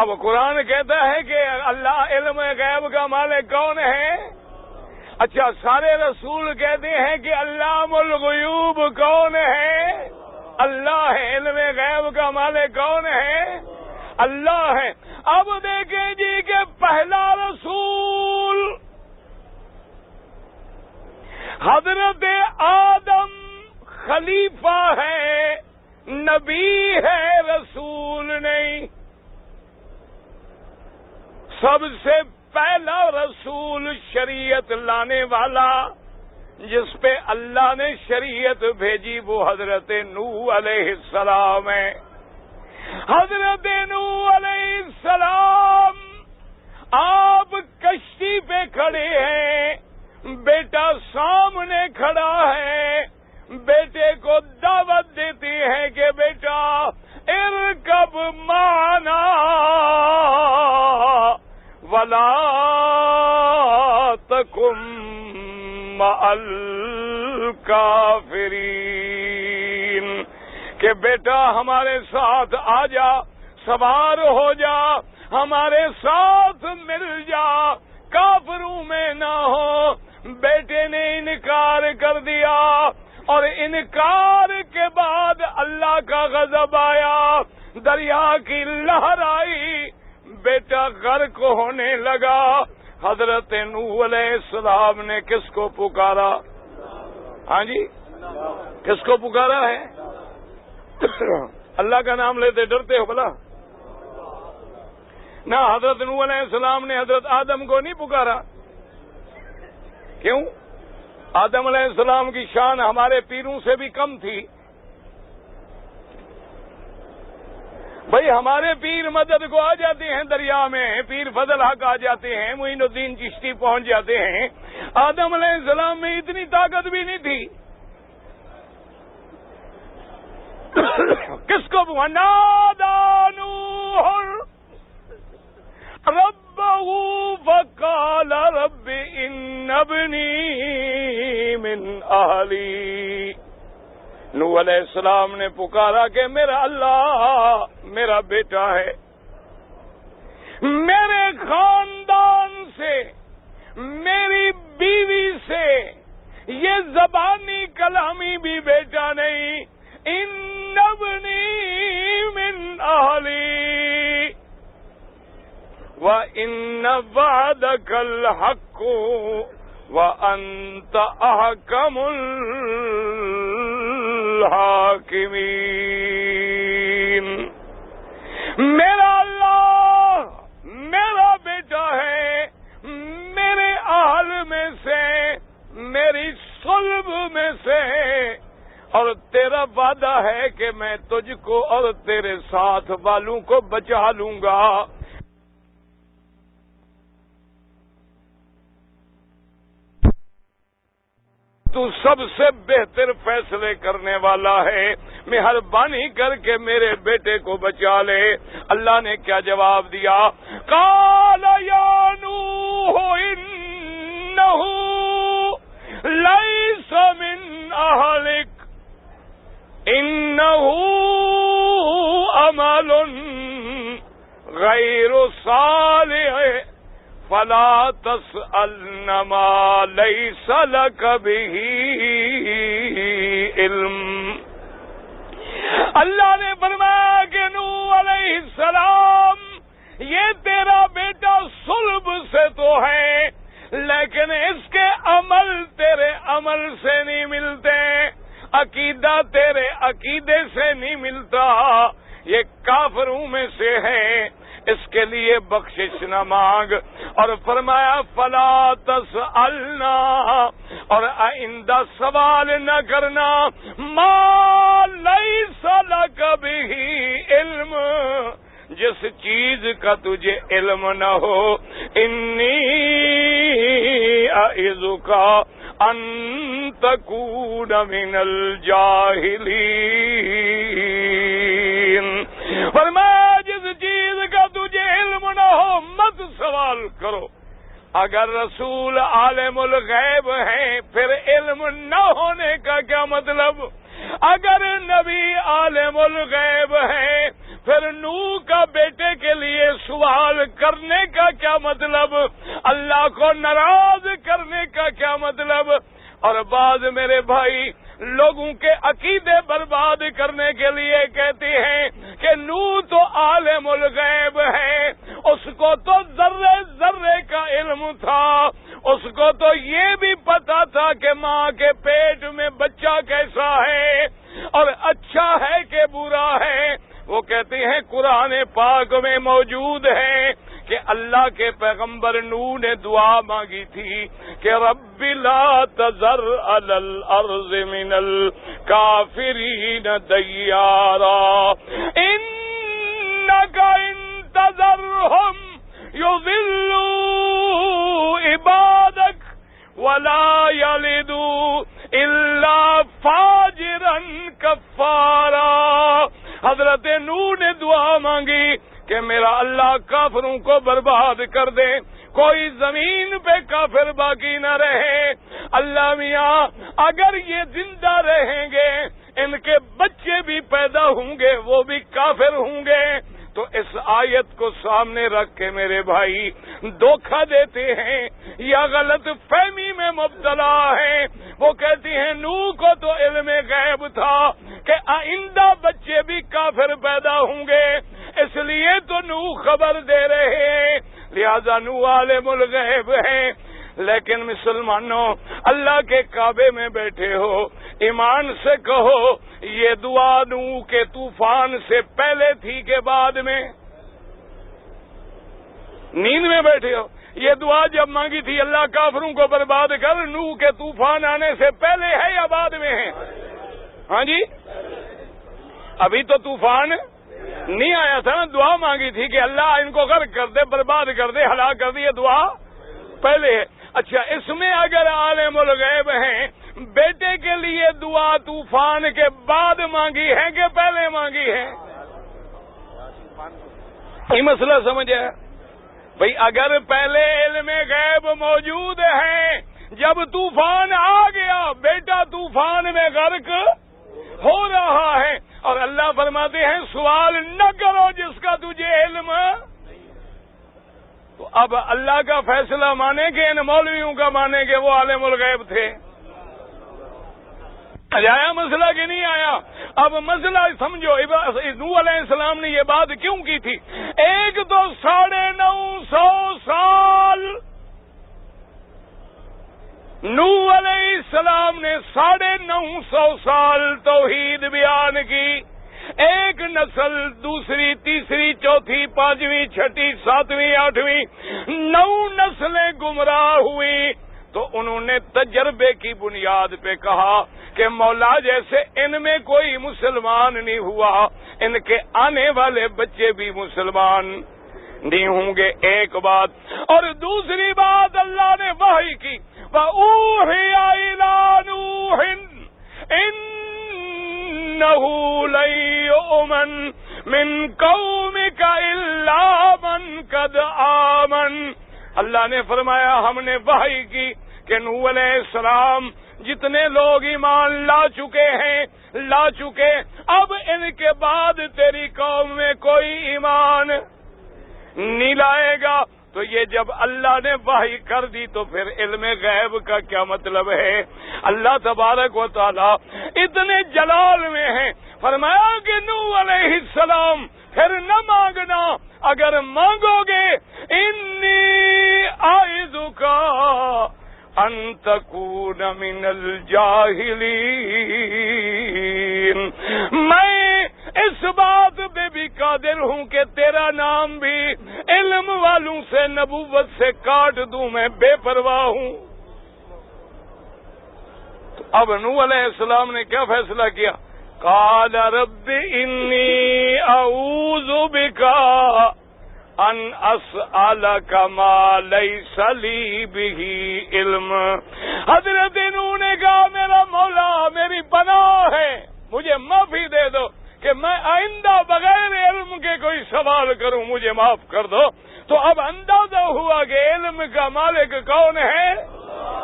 اب قرآن کہتا ہے کہ اللہ علم غیب کا مالک کون ہے؟ اچھا، سارے رسول کہتے ہیں کہ علام الغیوب کون ہے؟ اللہ ہے۔ علم غیب کا مالک کون ہے؟ اللہ ہے۔ اب دیکھیں جی کہ پہلا رسول حضرت آدم خلیفہ ہے، نبی ہے، رسول نہیں۔ سب سے پہلا رسول شریعت لانے والا جس پہ اللہ نے شریعت بھیجی وہ حضرت نوح علیہ السلام ہے۔ حضرت نوح علیہ السلام آپ کشتی پہ کھڑے ہیں، بیٹا سامنے کھڑا ہے، بیٹے کو دعوت دیتی ہے کہ بیٹا ارکب معنا ولا تکن مع الکافرین، کہ بیٹا ہمارے ساتھ آ جا، سوار ہو جا، ہمارے ساتھ مل جا، کافروں میں نہ ہو۔ بیٹے نے انکار کر دیا اور انکار کے بعد اللہ کا غضب آیا، دریا کی لہر آئی، بیٹا غرق ہونے لگا۔ حضرت نوح علیہ السلام نے کس کو پکارا؟ ہاں جی، کس کو پکارا ہے؟ اللہ کا نام لیتے ڈرتے ہو بھلا؟ نہ حضرت نوح علیہ السلام نے حضرت آدم کو نہیں پکارا؟ کیوں؟ آدم علیہ السلام کی شان ہمارے پیروں سے بھی کم تھی۔ بھائی ہمارے پیر مدد کو آ جاتے ہیں دریا میں، پیر فضل حق آ جاتے ہیں، معین الدین چشتی پہنچ جاتے ہیں، آدم علیہ السلام میں اتنی طاقت بھی نہیں تھی۔ کس کو نادى نوح ربه فقال رب ان ابنی من اہلی۔ نوح علیہ السلام نے پکارا کہ میرا اللہ میرا بیٹا ہے، میرے خاندان سے، میری بیوی سے، یہ زبانی کلامی بھی بیٹا نہیں، ان ابنی من اہلی وَإِنَّ وَعْدَكَ الْحَقُّ وَأَنْتَ أَحْكَمُ الْحَاكِمِينَ۔ میرا اللہ میرا بیٹا ہے، میرے اہل میں سے، میری صلب میں سے، اور تیرا وعدہ ہے کہ میں تجھ کو اور تیرے ساتھ والوں کو بچا لوں گا۔ تو سب سے بہتر فیصلے کرنے والا ہے، مہربانی کر کے میرے بیٹے کو بچا لے۔ اللہ نے کیا جواب دیا؟ قال یا نوح انہ لیس من اہلک انہ عمل غیر صالح فلا تسألن ما لیس لک بہ علم۔ اللہ نے فرمایا کہ نوح علیہ السلام یہ تیرا بیٹا صلب سے تو ہے، لیکن اس کے عمل تیرے عمل سے نہیں ملتے، عقیدہ تیرے عقیدے سے نہیں ملتا، یہ کافروں میں سے ہے، اس کے لیے بخشش نہ مانگ۔ اور فرمایا فلا تسألنا، اور آئندہ سوال نہ کرنا، ما لیس لک بہ علم، جس چیز کا تجھے علم نہ ہو۔ انی اعظک ان تکون من الجاہلین، فرمایا جس چیز کا تجھے علم نہ ہو مت سوال کرو۔ اگر رسول عالم الغیب ہیں پھر علم نہ ہونے کا کیا مطلب؟ اگر نبی عالم الغیب ہیں پھر نوح کا بیٹے کے لیے سوال کرنے کا کیا مطلب؟ اللہ کو ناراض کرنے کا کیا مطلب؟ اور بعض میرے بھائی لوگوں کے عقیدے برباد کرنے کے لیے کہتے ہیں کہ نوح تو عالم الغیب ہے، اس کو تو ذرے ذرے کا علم تھا، اس کو تو یہ بھی پتا تھا کہ ماں کے پیٹ میں بچہ کیسا ہے اور اچھا ہے کہ برا ہے۔ وہ کہتے ہیں قرآن پاک میں موجود ہے کہ اللہ کے پیغمبر نوح نے دعا مانگی تھی کہ رب لا تذر علی الارض من الکافرین دیارا انک ان تذرہم یضلوا عبادک ولا یلدوا الا فاجرا کفارا۔ حضرت نوح نے دعا مانگی کہ میرا اللہ کافروں کو برباد کر دے، کوئی زمین پہ کافر باقی نہ رہے۔ اللہ میاں اگر یہ زندہ رہیں گے، ان کے بچے بھی پیدا ہوں گے، وہ بھی کافر ہوں گے۔ تو اس آیت کو سامنے رکھ کے میرے بھائی دھوکہ دیتے ہیں یا غلط فہمی میں مبتلا ہیں. وہ کہتی ہیں نوح کو تو علم غیب تھا کہ آئندہ بچے بھی کافر پیدا ہوں گے، اس لیے تو نوح خبر دے رہے ہیں، لہذا نوح عالم الغیب ہیں. لیکن مسلمانوں، اللہ کے کعبے میں بیٹھے ہو، ایمان سے کہو یہ دعا نوح کے طوفان سے پہلے تھی کہ بعد میں؟ نیند میں بیٹھے ہو، یہ دعا جب مانگی تھی اللہ کافروں کو برباد کر، نوح کے طوفان آنے سے پہلے ہے یا بعد میں ہے؟ ہاں جی، ابھی تو طوفان نہیں آیا تھا نا، دعا مانگی تھی کہ اللہ ان کو غرق کر دے، برباد کر دے، ہلاک کر دے، یہ دعا پہلے ہے. اچھا، اس میں اگر عالم الغیب ہیں، بیٹے کے لیے دعا طوفان کے بعد مانگی ہے کہ پہلے مانگی ہے؟ یہ مسئلہ سمجھ ہے بھئی. اگر پہلے علم غیب موجود ہے، جب طوفان آ گیا بیٹا طوفان میں غرق ہو رہا ہے، اور اللہ فرماتے ہیں سوال نہ کرو جس کا تجھے علم، تو اب اللہ کا فیصلہ مانے گے ان مولویوں کا مانے گے؟ وہ عالم الغیب تھے. آیا مسئلہ کہ نہیں آیا؟ اب مسئلہ سمجھو، نوح علیہ السلام نے یہ بات کیوں کی تھی؟ ایک تو 950 سال نوح علیہ السلام نے 950 سال توحید بیان کی، ایک نسل، دوسری، تیسری، چوتھی، پانچویں، چھٹی، ساتویں، آٹھویں، 9 نسلیں گمراہ ہوئی. تو انہوں نے تجربے کی بنیاد پہ کہا کہ مولا جیسے ان میں کوئی مسلمان نہیں ہوا، ان کے آنے والے بچے بھی مسلمان نہیں ہوں گے. ایک بات. اور دوسری بات اللہ نے وحی کی، وَأُوحِيَ إِلَىٰ نُوحٍ إِنَّهُ لَن يُؤْمَنَ مِن قَوْمِكَ إِلَّا مَن قَدْ آمَنَ. اللہ نے فرمایا ہم نے وحی کی کہ نوح علیہ السلام جتنے لوگ ایمان لا چکے ہیں لا چکے، اب ان کے بعد تیری قوم میں کوئی ایمان نہیں لائے گا. تو یہ جب اللہ نے وحی کر دی تو پھر علم غیب کا کیا مطلب ہے؟ اللہ تبارک و تعالی اتنے جلال میں ہیں، فرمایا کہ نوح علیہ السلام پھر نہ مانگنا، اگر مانگو گے انی اعوذک ان تکون من الجاہلین، میں اس بات پہ بھی قادر ہوں کہ تیرا نام بھی علم والوں سے، نبوت سے کاٹ دوں، میں بے پرواہ ہوں. تو اب نوح علیہ السلام نے کیا فیصلہ کیا؟ قال رب انی اعوذ بک ان اسألک ما لیس لی بہ علم. حضرت نوح نے کہا میرا مولا میری پناہ ہے، مجھے معافی دے دو کہ میں آئندہ بغیر علم کے کوئی سوال کروں، مجھے معاف کر دو. تو اب اندازہ ہوا کہ علم کا مالک کون ہے؟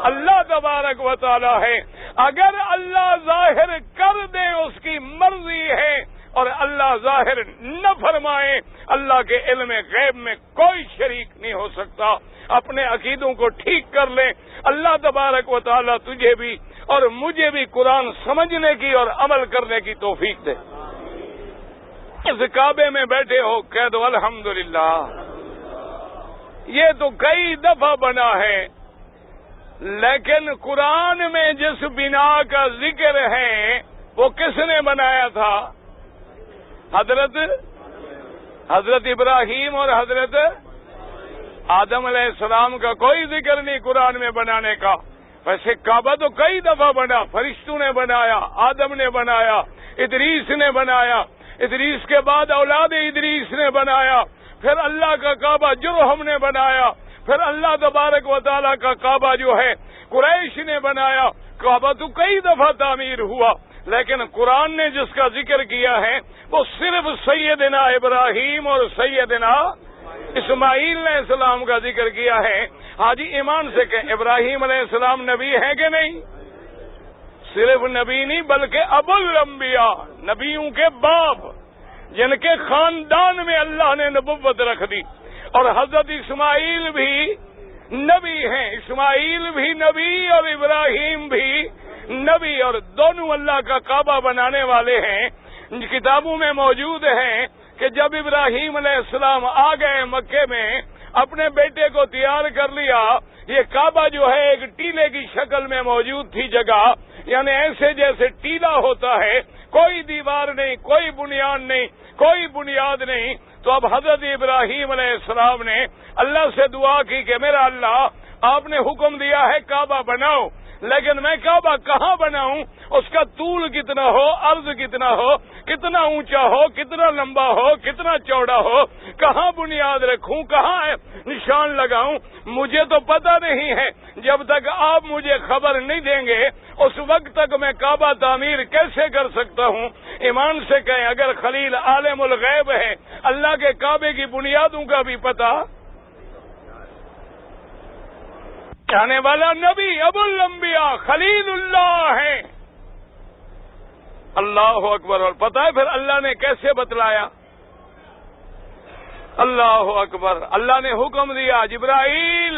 اللہ تبارک و تعالی ہے. اگر اللہ ظاہر کر دے اس کی مرضی ہے، اور اللہ ظاہر نہ فرمائے، اللہ کے علم غیب میں کوئی شریک نہیں ہو سکتا. اپنے عقیدوں کو ٹھیک کر لیں. اللہ تبارک و تعالی تجھے بھی اور مجھے بھی قرآن سمجھنے کی اور عمل کرنے کی توفیق دے. اس کعبے میں بیٹھے ہو کہہ دو الحمدللہ. یہ تو کئی دفعہ بنا ہے، لیکن قرآن میں جس بنا کا ذکر ہے وہ کس نے بنایا تھا؟ حضرت ابراہیم اور حضرت آدم علیہ السلام کا کوئی ذکر نہیں قرآن میں بنانے کا. ویسے کعبہ تو کئی دفعہ بنا، فرشتوں نے بنایا، آدم نے بنایا، ادریس نے بنایا، ادریس کے بعد اولاد ادریس نے بنایا، پھر اللہ کا کعبہ جرہم نے بنایا، پھر اللہ تبارک و تعالیٰ کا کعبہ جو ہے قریش نے بنایا. کعبہ تو کئی دفعہ تعمیر ہوا، لیکن قرآن نے جس کا ذکر کیا ہے وہ صرف سیدنا ابراہیم اور سیدنا اسماعیل علیہ السلام کا ذکر کیا ہے. حاجی ایمان سے کہ ابراہیم علیہ السلام نبی ہیں کہ نہیں؟ صرف نبی نہیں بلکہ ابو الانبیاء، نبیوں کے باپ، جن کے خاندان میں اللہ نے نبوت رکھ دی. اور حضرت اسماعیل بھی نبی ہیں، اسماعیل بھی نبی اور ابراہیم بھی نبی، اور دونوں اللہ کا کعبہ بنانے والے ہیں۔ کتابوں میں موجود ہیں کہ جب ابراہیم علیہ السلام آ گئے مکے میں، اپنے بیٹے کو تیار کر لیا، یہ کعبہ جو ہے ایک ٹیلے کی شکل میں موجود تھی جگہ، یعنی ایسے جیسے ٹیلا ہوتا ہے، کوئی دیوار نہیں، کوئی بنیاد نہیں، کوئی بنیاد نہیں۔ تو اب حضرت ابراہیم علیہ السلام نے اللہ سے دعا کی کہ میرا اللہ، آپ نے حکم دیا ہے کعبہ بناؤ، لیکن میں کعبہ کہاں بناؤں؟ اس کا طول کتنا ہو، عرض کتنا ہو، کتنا اونچا ہو، کتنا لمبا ہو، کتنا چوڑا ہو، کہاں بنیاد رکھوں، کہاں نشان لگاؤں، مجھے تو پتہ نہیں ہے۔ جب تک آپ مجھے خبر نہیں دیں گے اس وقت تک میں کعبہ تعمیر کیسے کر سکتا ہوں؟ ایمان سے کہیں، اگر خلیل عالم الغیب ہے، اللہ کے کعبے کی بنیادوں کا بھی پتہ، آنے والا نبی ابو الانبیاء خلیل اللہ ہیں۔ اللہ اکبر۔ اور پتہ ہے پھر اللہ نے کیسے بتلایا؟ اللہ اکبر۔ اللہ نے حکم دیا، جبرائیل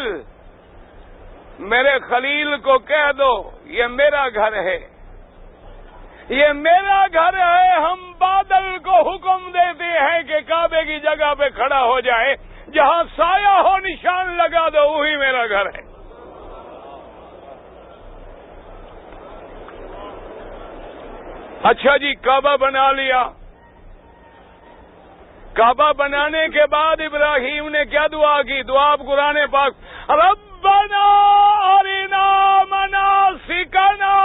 میرے خلیل کو کہہ دو یہ میرا گھر ہے، یہ میرا گھر ہے۔ ہم بادل کو حکم دیتے ہیں کہ کعبے کی جگہ پہ کھڑا ہو جائے، جہاں سایہ ہو نشان لگا دو، وہی میرا گھر ہے۔ اچھا جی، کعبہ بنا لیا۔ کعبہ بنانے کے بعد ابراہیم نے کیا دعا کی؟ دعا آپ قرآن پاک، ربنا ارنا مناسکنا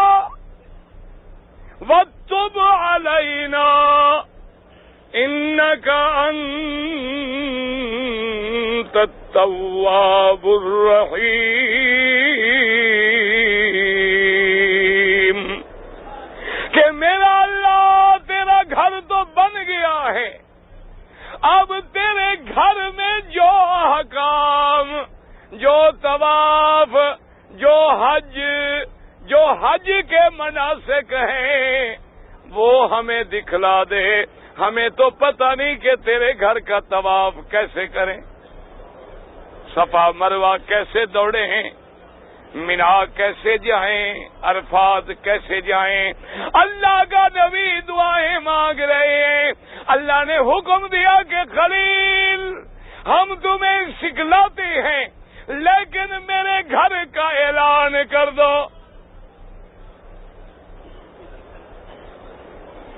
وتب علینا انک انت التواب الرحیم، کہ میرا اللہ تیرا گھر تو بن گیا ہے، اب تیرے گھر میں جو احکام، جو طواف، جو حج کے مناسک ہیں وہ ہمیں دکھلا دے۔ ہمیں تو پتہ نہیں کہ تیرے گھر کا طواف کیسے کریں، صفا مروہ کیسے دوڑے ہیں، مینا کیسے جائیں، عرفات کیسے جائیں۔ اللہ کا نبی دعائیں مانگ رہے ہیں۔ اللہ نے حکم دیا کہ خلیل ہم تمہیں سکھلاتے ہیں، لیکن میرے گھر کا اعلان کر دو۔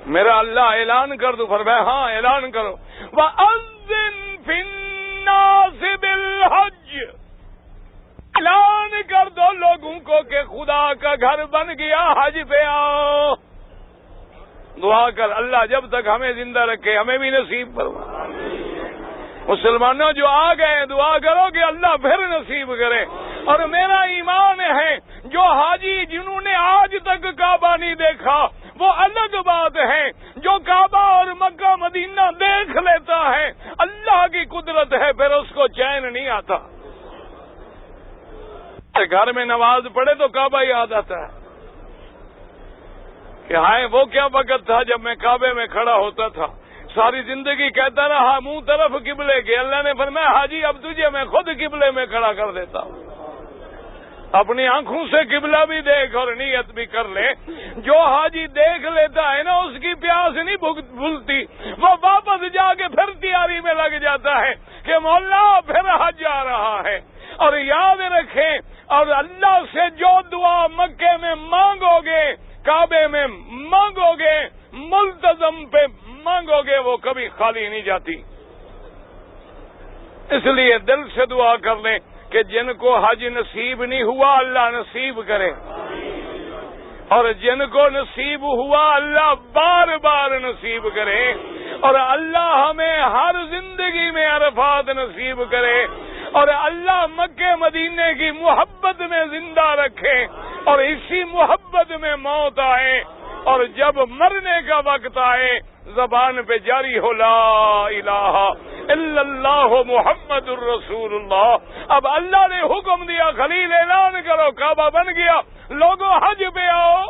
میرا اللہ اعلان کر دو، فرمایا ہاں اعلان کرو۔ وَأَذِّن فِي النَّاسِ بِالْحَجِّ، اعلان کر دو لوگوں کو کہ خدا کا گھر بن گیا، حج پہ آؤ۔ دعا کر اللہ جب تک ہمیں زندہ رکھے ہمیں بھی نصیب فرما۔ مسلمانوں جو آ گئے دعا کرو کہ اللہ پھر نصیب کرے۔ اور میرا ایمان ہے جو حاجی جنہوں نے آج تک کعبہ نہیں دیکھا وہ الگ بات ہے، جو کعبہ اور مکہ مدینہ دیکھ لیتا ہے اللہ کی قدرت ہے، پھر اس کو چین نہیں آتا۔ گھر میں نماز پڑھے تو کعبہ یاد آتا ہے کہ ہائے وہ کیا وقت تھا جب میں کعبے میں کھڑا ہوتا تھا، ساری زندگی کہتا رہا منہ طرف قبلے کے۔ اللہ نے فرمایا حاجی اب تجھے میں خود قبلے میں کھڑا کر دیتا ہوں، اپنی آنکھوں سے قبلہ بھی دیکھ اور نیت بھی کر لے۔ جو حاجی دیکھ لیتا ہے نا اس کی پیاس نہیں بھولتی، وہ واپس جا کے پھر تیاری میں لگ جاتا ہے کہ مولا پھر حج آ رہا ہے۔ اور یاد رکھیں، اور اللہ سے جو دعا مکے میں مانگو گے، کعبے میں مانگو گے، ملتزم پہ مانگو گے، وہ کبھی خالی نہیں جاتی۔ اس لیے دل سے دعا کر لیں کہ جن کو حج نصیب نہیں ہوا اللہ نصیب کرے، اور جن کو نصیب ہوا اللہ بار بار نصیب کرے، اور اللہ ہمیں ہر زندگی میں عرفات نصیب کرے، اور اللہ مکے مدینے کی محبت میں زندہ رکھے، اور اسی محبت میں موت آئے، اور جب مرنے کا وقت آئے زبان پہ جاری ہو لا الہ الا اللہ محمد الرسول اللہ۔ اب اللہ نے حکم دیا خلیل اعلان کرو کعبہ بن گیا، لوگوں حج پہ آؤ۔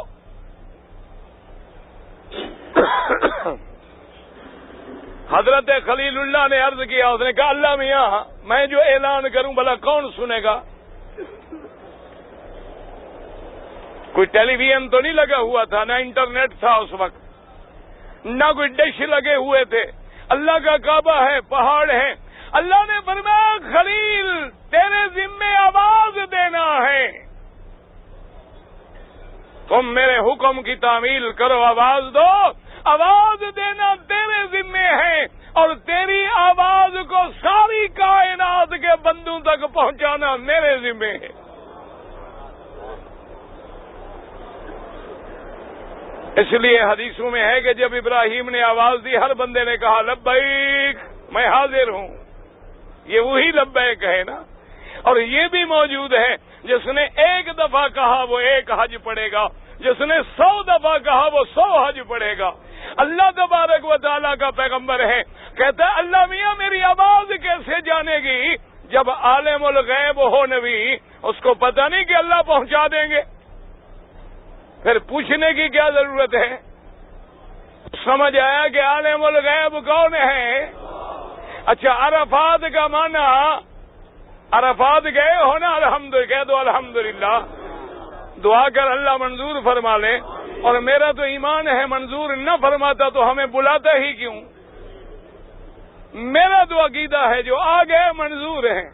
حضرت خلیل اللہ نے عرض کیا، اس نے کہا اللہ میاں میں جو اعلان کروں بھلا کون سنے گا؟ کوئی ٹیلی ویژن تو نہیں لگا ہوا تھا، نہ انٹرنیٹ تھا اس وقت، نہ کوئی ڈش لگے ہوئے تھے، اللہ کا کعبہ ہے، پہاڑ ہے۔ اللہ نے فرمایا خلیل تیرے ذمے آواز دینا ہے، تم میرے حکم کی تعمیل کرو، آواز دو، آواز دینا تیرے ذمے ہے، اور تیری آواز کو ساری کائنات کے بندوں تک پہنچانا میرے ذمے ہے۔ اس لیے حدیثوں میں ہے کہ جب ابراہیم نے آواز دی ہر بندے نے کہا لبیک میں حاضر ہوں، یہ وہی لبیک ہے نا۔ اور یہ بھی موجود ہے جس نے ایک دفعہ کہا وہ ایک حج پڑے گا، جس نے 100 دفعہ کہا وہ 100 حج پڑے گا۔ اللہ تبارک و تعالیٰ کا پیغمبر ہے، کہتا ہے اللہ میاں میری آواز کیسے جانے گی جب عالم الغیب ہو نبی، اس کو پتہ نہیں کہ اللہ پہنچا دیں گے، پھر پوچھنے کی کیا ضرورت ہے؟ سمجھ آیا کہ عالم الغیب کون ہے؟ اچھا عرفات کا معنی، عرفات گئے ہو نا، الحمدللہ کہہ دو الحمدللہ، دعا کر اللہ منظور فرما لے، اور میرا تو ایمان ہے منظور نہ فرماتا تو ہمیں بلاتا ہی کیوں؟ میرا تو عقیدہ ہے جو آ گئے منظور ہے،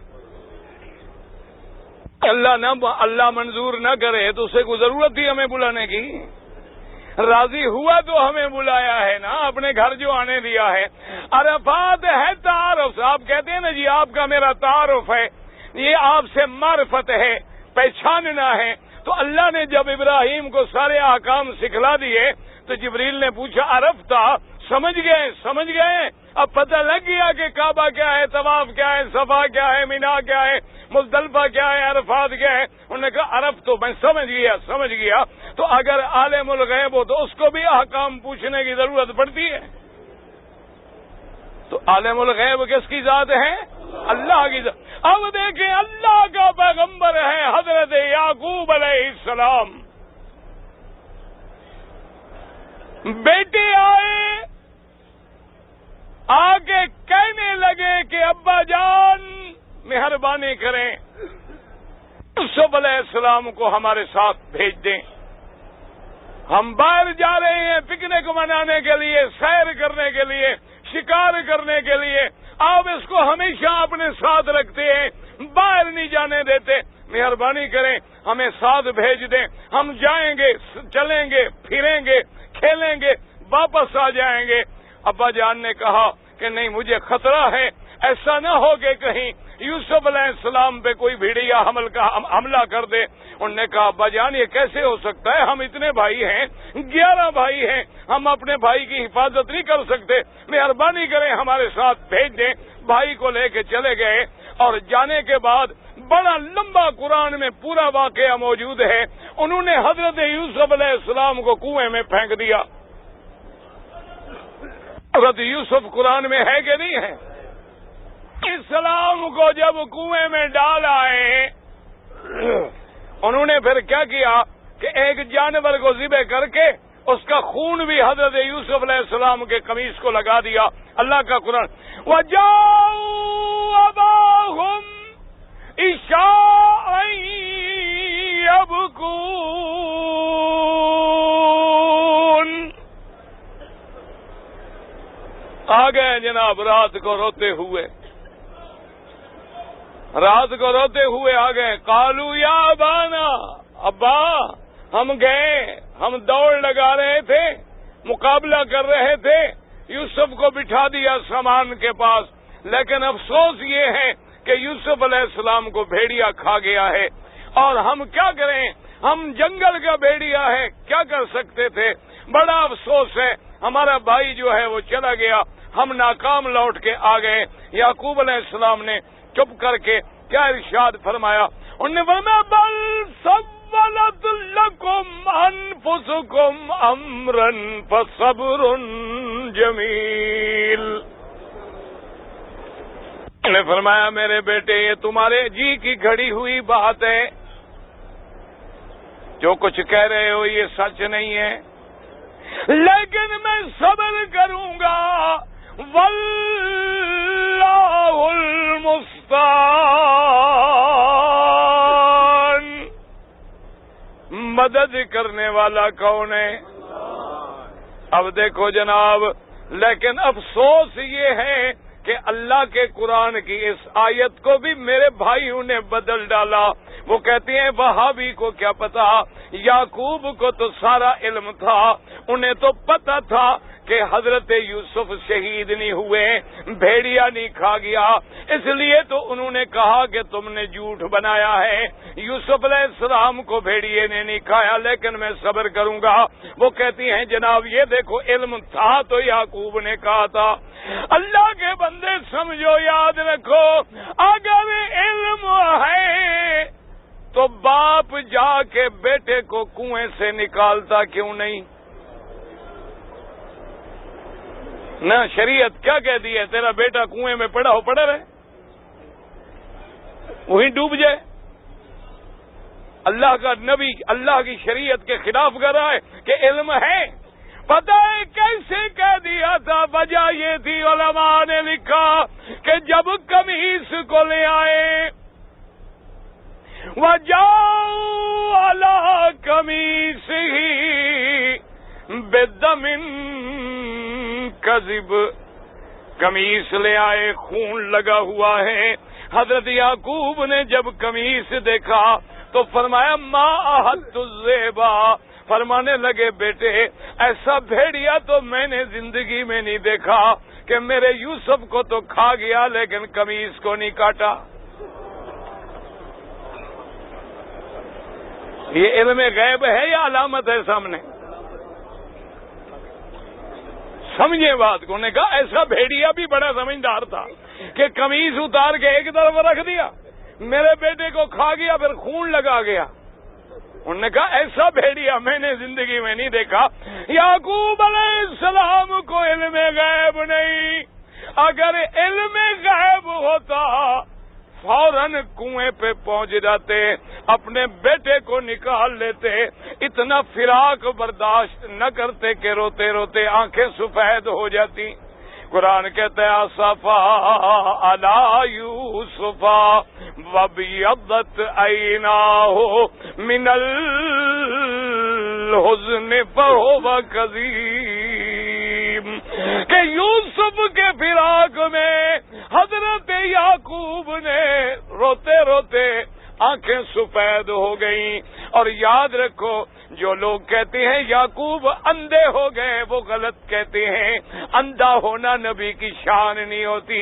اللہ منظور نہ کرے تو اسے کوئی ضرورت تھی ہمیں بلانے کی؟ راضی ہوا تو ہمیں بلایا ہے نا، اپنے گھر جو آنے دیا ہے۔ عرفات ہے تعارف، آپ کہتے ہیں نا جی آپ کا میرا تعارف ہے، یہ آپ سے معرفت ہے، پہچاننا ہے۔ تو اللہ نے جب ابراہیم کو سارے احکام سکھلا دیے تو جبریل نے پوچھا عرفتہ، سمجھ گئے، اب پتہ لگ گیا کہ کعبہ کیا ہے، طواف کیا ہے، صفا کیا ہے، مینا کیا ہے، مزدلفہ کیا ہے، عرفات کیا ہے؟ انہوں نے کہا عرف تو میں سمجھ گیا۔ تو اگر عالم الغیب ہو تو اس کو بھی احکام پوچھنے کی ضرورت پڑتی ہے؟ تو عالم الغیب کس کی ذات ہے؟ اللہ کی ذات۔ اب دیکھیں اللہ کا پیغمبر ہے حضرت یعقوب علیہ السلام، بیٹے آ کے کہنے لگے کہ ابا جان مہربانی کریں یوسف علیہ السلام کو ہمارے ساتھ بھیج دیں، ہم باہر جا رہے ہیں پکنک منانے کے لیے، سیر کرنے کے لیے، شکار کرنے کے لیے، آپ اس کو ہمیشہ اپنے ساتھ رکھتے ہیں، باہر نہیں جانے دیتے، مہربانی کریں ہمیں ساتھ بھیج دیں، ہم جائیں گے، چلیں گے، پھریں گے، کھیلیں گے، واپس آ جائیں گے۔ ابا جان نے کہا کہ نہیں مجھے خطرہ ہے، ایسا نہ ہو کہ کہیں یوسف علیہ السلام پہ کوئی بھیڑیا حملہ کر دے۔ انہوں نے کہا ابا جان یہ کیسے ہو سکتا ہے، ہم اتنے بھائی ہیں، 11 بھائی ہیں، ہم اپنے بھائی کی حفاظت نہیں کر سکتے، مہربانی کریں ہمارے ساتھ بھیج دیں۔ بھائی کو لے کے چلے گئے، اور جانے کے بعد بڑا لمبا قرآن میں پورا واقعہ موجود ہے، انہوں نے حضرت یوسف علیہ السلام کو کنویں میں پھینک دیا۔ حضرت یوسف قرآن میں ہے کہ نہیں ہے؟ السلام کو جب کنویں میں ڈال آئے، انہوں نے پھر کیا کیا کہ ایک جانور کو ذبح کر کے اس کا خون بھی حضرت یوسف علیہ السلام کے قمیص کو لگا دیا۔ اللہ کا قرآن وَجَاءُوا أَبَاهُمْ عِشَاءً يَبْكُونَ، آ گئے جناب رات کو روتے ہوئے آ گئے۔ قالوا یا ابانا، ابا ہم گئے، ہم دوڑ لگا رہے تھے، مقابلہ کر رہے تھے، یوسف کو بٹھا دیا سامان کے پاس، لیکن افسوس یہ ہے کہ یوسف علیہ السلام کو بھیڑیا کھا گیا ہے، اور ہم کیا کریں، ہم جنگل کا بھیڑیا ہے، کیا کر سکتے تھے، بڑا افسوس ہے، ہمارا بھائی جو ہے وہ چلا گیا، ہم ناکام لوٹ کے آ گئے۔ یعقوب علیہ السلام نے چپ کر کے کیا ارشاد فرمایا؟ انہوں نے فرمایا بل سولت لکم انفسکم امرا فصبر جمیل۔ انہوں نے فرمایا میرے بیٹے یہ تمہارے جی کی گھڑی ہوئی بات ہے، جو کچھ کہہ رہے ہو یہ سچ نہیں ہے، لیکن میں صبر کروں گا، واللہ المستعان۔ مدد کرنے والا کون ہے؟ اب دیکھو جناب، لیکن افسوس یہ ہے کہ اللہ کے قرآن کی اس آیت کو بھی میرے بھائیوں نے بدل ڈالا۔ وہ کہتے ہیں وہابی کو کیا پتا، یعقوب کو تو سارا علم تھا، انہیں تو پتا تھا کہ حضرت یوسف شہید نہیں ہوئے، بھیڑیا نہیں کھا گیا، اس لیے تو انہوں نے کہا کہ تم نے جھوٹ بنایا ہے، یوسف علیہ السلام کو بھیڑیے نے نہیں کھایا، لیکن میں صبر کروں گا۔ وہ کہتی ہیں جناب یہ دیکھو علم تھا تو یعقوب نے کہا تھا۔ اللہ کے بندے سمجھو، یاد رکھو، اگر علم ہے تو باپ جا کے بیٹے کو کنویں سے نکالتا کیوں نہیں؟ نہ شریعت کیا کہتی ہے، تیرا بیٹا کنویں میں پڑا ہو پڑا رہے، وہیں ڈوب جائے۔ اللہ کا نبی اللہ کی شریعت کے خلاف کر رہا ہے کہ علم ہے، پتہ ہے کیسے کہہ دیا تھا؟ وجہ یہ تھی، علماء نے لکھا کہ جب قمیص کو لے آئے، وَجَاءُوا عَلَىٰ قَمِيصِهِ بِدَمٍ كَذِبٍ، قمیص لے آئے، خون لگا ہوا ہے۔ حضرت یعقوب نے جب قمیص دیکھا تو فرمایا ما أَحَدتُّ الذِّئْبَ، فرمانے لگے بیٹے ایسا بھیڑیا تو میں نے زندگی میں نہیں دیکھا کہ میرے یوسف کو تو کھا گیا لیکن قمیص کو نہیں کاٹا۔ یہ علم غیب ہے یا علامت ہے سامنے؟ سمجھے بات کو؟ نے کہا ایسا بھیڑیا بھی بڑا سمجھدار تھا کہ قمیص اتار کے ایک طرف رکھ دیا، میرے بیٹے کو کھا گیا، پھر خون لگا گیا۔ انہوں نے کہا ایسا بھیڑیا میں نے زندگی میں نہیں دیکھا۔ یعقوب علیہ السلام کو علم غیب نہیں، اگر علم غیب ہوتا فوراً کنویں پہ پہنچ جاتے، اپنے بیٹے کو نکال لیتے، اتنا فراق برداشت نہ کرتے کہ روتے روتے آنکھیں سفید ہو جاتی۔ قرآن کہتا ہے آصفا علی یوسف وابیضت عیناہ من الحزن فہو کظیم، کہ یوسف کے فراق میں حضرت یعقوب نے روتے روتے آنکھیں سفید ہو گئیں۔ اور یاد رکھو جو لوگ کہتے ہیں یعقوب اندھے ہو گئے وہ غلط کہتے ہیں۔ اندھا ہونا نبی کی شان نہیں ہوتی،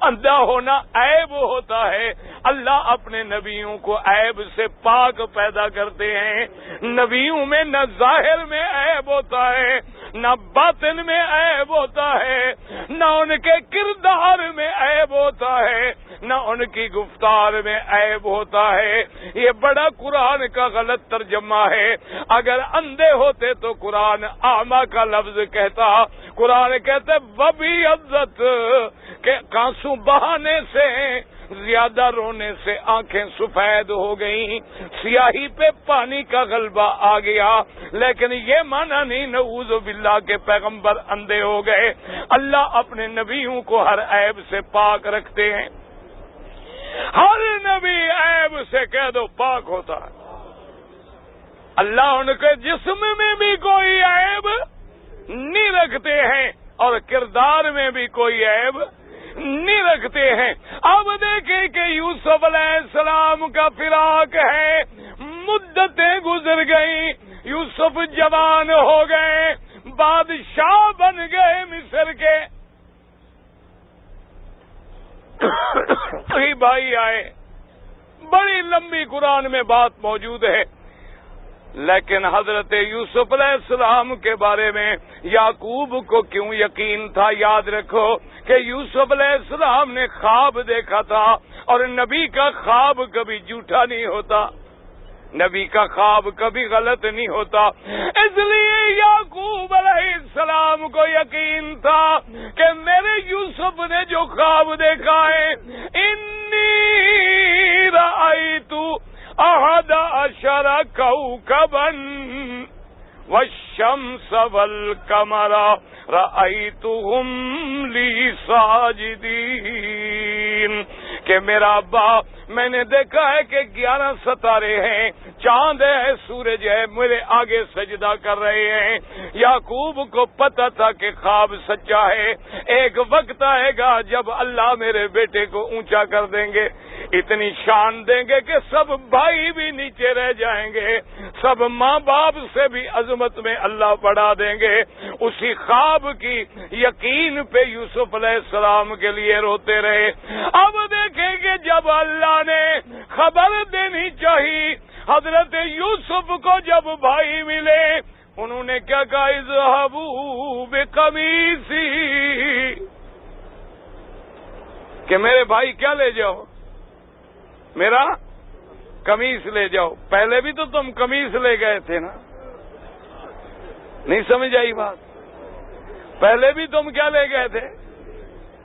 اندھا ہونا عیب ہوتا ہے۔ اللہ اپنے نبیوں کو عیب سے پاک پیدا کرتے ہیں۔ نبیوں میں نہ ظاہر میں عیب ہوتا ہے، نہ باطن میں عیب ہوتا ہے، نہ ان کے کردار میں عیب ہوتا ہے، نہ ان کی گفتار میں عیب ہوتا ہے۔ یہ بڑا قرآن کا غلط ترجمہ ہے۔ اگر اندھے ہوتے تو قرآن اعمیٰ کا لفظ کہتا، قرآن کہتے وبی عزت کہ آنسو بہانے سے زیادہ رونے سے آنکھیں سفید ہو گئیں، سیاہی پہ پانی کا غلبہ آ گیا، لیکن یہ مانا نہیں نعوذ باللہ کے پیغمبر اندھے ہو گئے۔ اللہ اپنے نبیوں کو ہر عیب سے پاک رکھتے ہیں۔ ہر نبی عیب سے کہہ دو پاک ہوتا ہے۔ اللہ ان کے جسم میں بھی کوئی عیب نہیں رکھتے ہیں اور کردار میں بھی کوئی عیب نہیں رکھتے ہیں۔ اب دیکھیں کہ یوسف علیہ السلام کا فراق ہے، مدتیں گزر گئیں، یوسف جوان ہو گئے، بادشاہ بن گئے مصر کے۔ بھائی آئے، بڑی لمبی قرآن میں بات موجود ہے، لیکن حضرت یوسف علیہ السلام کے بارے میں یعقوب کو کیوں یقین تھا؟ یاد رکھو کہ یوسف علیہ السلام نے خواب دیکھا تھا، اور نبی کا خواب کبھی جھوٹا نہیں ہوتا، نبی کا خواب کبھی غلط نہیں ہوتا۔ اس لیے یعقوب علیہ السلام کو یقین تھا کہ میرے یوسف نے جو خواب دیکھا ہے، انی رأیت احد عشر کوکبا والشمس والقمر رأيتهم لي ساجدين کہ میرا ابا میں نے دیکھا ہے کہ 11 ستارے ہیں، چاند ہے، سورج ہے، میرے آگے سجدہ کر رہے ہیں۔ یعقوب کو پتہ تھا کہ خواب سچا ہے، ایک وقت آئے گا جب اللہ میرے بیٹے کو اونچا کر دیں گے، اتنی شان دیں گے کہ سب بھائی بھی نیچے رہ جائیں گے، سب ماں باپ سے بھی عظمت میں اللہ بڑھا دیں گے۔ اسی خواب کی یقین پہ یوسف علیہ السلام کے لیے روتے رہے۔ اب دیکھیں کہ جب اللہ نے خبر دینی چاہیے حضرت یوسف کو، جب بھائی ملے انہوں نے کیا کہا؟ اذهبوا بقمیصی، کہ میرے بھائی کیا لے جاؤ؟ میرا قمیص لے جاؤ۔ پہلے بھی تو تم قمیص لے گئے تھے نا، نہیں سمجھ آئی بات؟ پہلے بھی تم کیا لے گئے تھے؟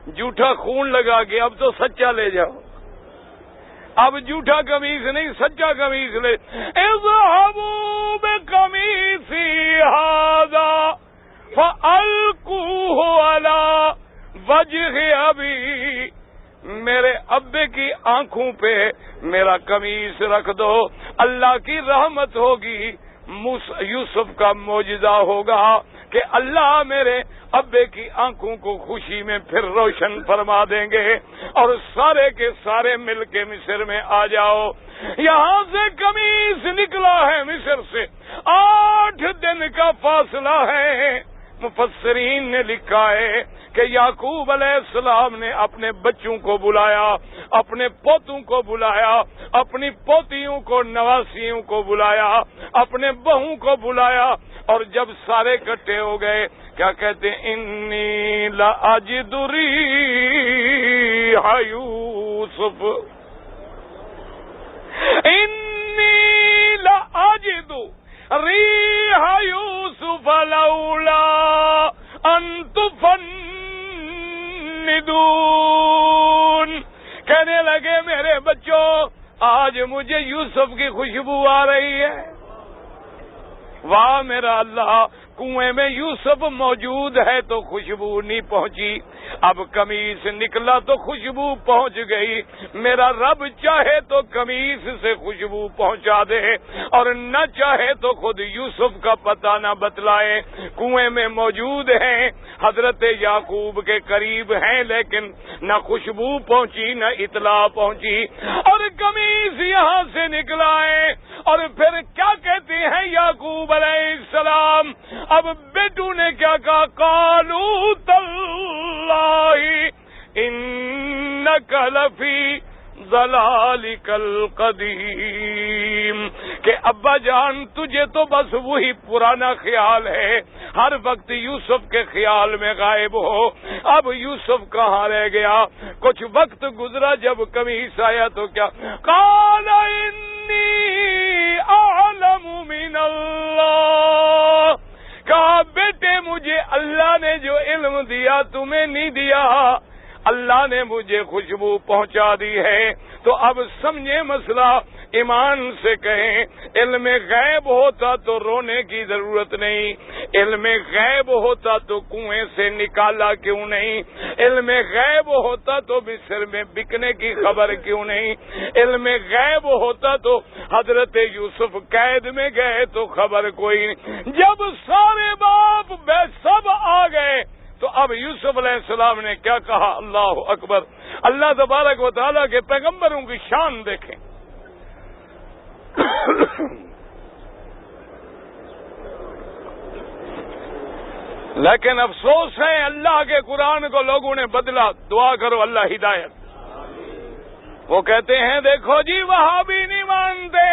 جھوٹا خون لگا کے، اب تو سچا لے جاؤ۔ اب جھوٹا قمیص نہیں، سچا قمیص لے۔ اذهبوا بقمیصی ھذا فألقوه علی وجہ ابی، میرے ابے کی آنکھوں پہ میرا قمیص رکھ دو، اللہ کی رحمت ہوگی، یوسف کا معجزہ ہوگا کہ اللہ میرے ابے کی آنکھوں کو خوشی میں پھر روشن فرما دیں گے، اور سارے کے سارے مل کے مصر میں آ جاؤ۔ یہاں سے قمیص نکلا ہے مصر سے 8 دن کا فاصلہ ہے۔ مفسرین نے لکھا ہے کہ یعقوب علیہ السلام نے اپنے بچوں کو بلایا، اپنے پوتوں کو بلایا، اپنی پوتیوں کو، نواسیوں کو بلایا، اپنے بہوں کو بلایا، اور جب سارے اکٹھے ہو گئے کیا کہتے ہیں؟ انی لاجد ریح یوسف، انی لاجد ریح یوسف لولا ان تفندون، کہنے لگے میرے بچوں آج مجھے یوسف کی خوشبو آ رہی ہے۔ واہ میرا اللہ، کنویں میں یوسف موجود ہے تو خوشبو نہیں پہنچی، اب قمیص نکلا تو خوشبو پہنچ گئی۔ میرا رب چاہے تو قمیص سے خوشبو پہنچا دے، اور نہ چاہے تو خود یوسف کا پتہ نہ بتلائے۔ کنویں میں موجود ہیں، حضرت یعقوب کے قریب ہیں، لیکن نہ خوشبو پہنچی نہ اطلاع پہنچی، اور قمیص یہاں سے نکلا ہے۔ اور پھر کیا کہتے ہیں یعقوب علیہ السلام؟ اب بیٹوں نے کیا کہا؟ قالوا تاللہ انک لفی ضلالک القدیم، کہ ابا جان تجھے تو بس وہی پرانا خیال ہے، ہر وقت یوسف کے خیال میں غائب ہو۔ اب یوسف کہاں رہ گیا؟ کچھ وقت گزرا، جب قمیص آیا تو کیا؟ قال انی اعلم من اللہ، کہا بیٹے مجھے اللہ نے جو علم دیا تمہیں نہیں دیا، اللہ نے مجھے خوشبو پہنچا دی ہے۔ تو اب سمجھے مسئلہ، ایمان سے کہیں علم غیب ہوتا تو رونے کی ضرورت نہیں، علم غیب ہوتا تو کنویں سے نکالا کیوں نہیں، علم غیب ہوتا تو مصر میں بکنے کی خبر کیوں نہیں، علم غیب ہوتا تو حضرت یوسف قید میں گئے تو خبر کوئی نہیں۔ جب سارے باپ سب آ گئے تو اب یوسف علیہ السلام نے کیا کہا؟ اللہ اکبر! اللہ تبارک و تعالیٰ کے پیغمبروں کی شان دیکھیں۔ لیکن افسوس ہے اللہ کے قرآن کو لوگوں نے بدلا۔ دعا کرو اللہ ہدایت۔ وہ کہتے ہیں دیکھو جی وہاں بھی نہیں مانتے،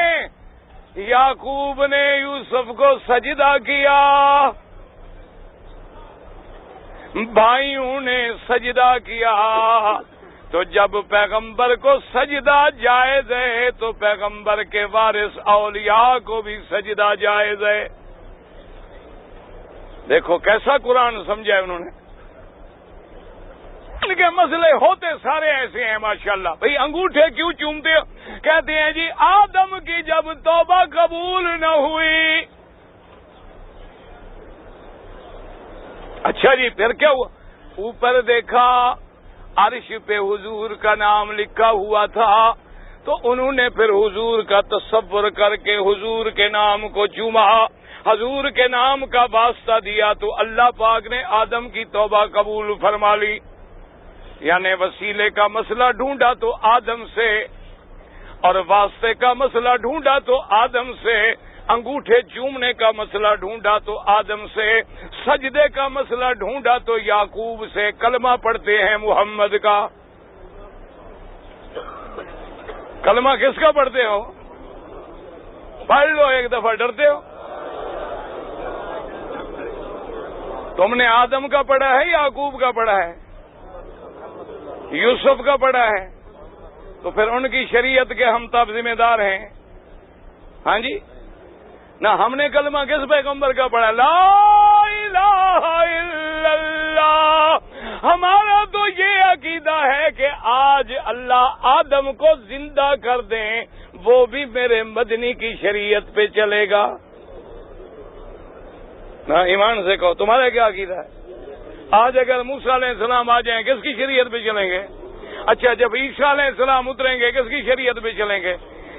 یعقوب نے یوسف کو سجدہ کیا، بھائیوں نے سجدہ کیا، تو جب پیغمبر کو سجدہ جائز ہے تو پیغمبر کے وارث اولیاء کو بھی سجدہ جائز ہے۔ دیکھو کیسا قرآن سمجھا ہے انہوں نے۔ ان کے مسئلے ہوتے سارے ایسے ہیں ماشاءاللہ۔ بھئی انگوٹھے کیوں چومتے ہو؟ کہتے ہیں جی آدم کی جب توبہ قبول نہ ہوئی اچھا جی پھر کیا ہوا؟ اوپر دیکھا عرش پہ حضور کا نام لکھا ہوا تھا، تو انہوں نے پھر حضور کا تصور کر کے حضور کے نام کو چوما، حضور کے نام کا واسطہ دیا، تو اللہ پاک نے آدم کی توبہ قبول فرما لی۔ یعنی وسیلے کا مسئلہ ڈھونڈا تو آدم سے، اور واسطے کا مسئلہ ڈھونڈا تو آدم سے، انگوٹھے چومنے کا مسئلہ ڈھونڈا تو آدم سے، سجدے کا مسئلہ ڈھونڈا تو یعقوب سے۔ کلمہ پڑھتے ہیں محمد کا، کلمہ کس کا پڑھتے ہو؟ پڑھ لو ایک دفعہ، ڈرتے ہو؟ تم نے آدم کا پڑھا ہے یعقوب کا پڑھا ہے؟ یوسف کا پڑھا ہے؟ تو پھر ان کی شریعت کے ہم تب ذمہ دار ہیں۔ ہاں جی، نہ ہم نے کلمہ کس پیغمبر کا پڑھا؟ لا الہ الا اللہ۔ ہمارا تو یہ عقیدہ ہے کہ آج اللہ آدم کو زندہ کر دیں، وہ بھی میرے مدنی کی شریعت پہ چلے گا۔ نہ ایمان سے کہو تمہارا کیا عقیدہ ہے؟ آج اگر موسیٰ علیہ السلام آ جائیں کس کی شریعت پہ چلیں گے؟ اچھا جب عیسیٰ علیہ السلام اتریں گے کس کی شریعت پہ چلیں گے؟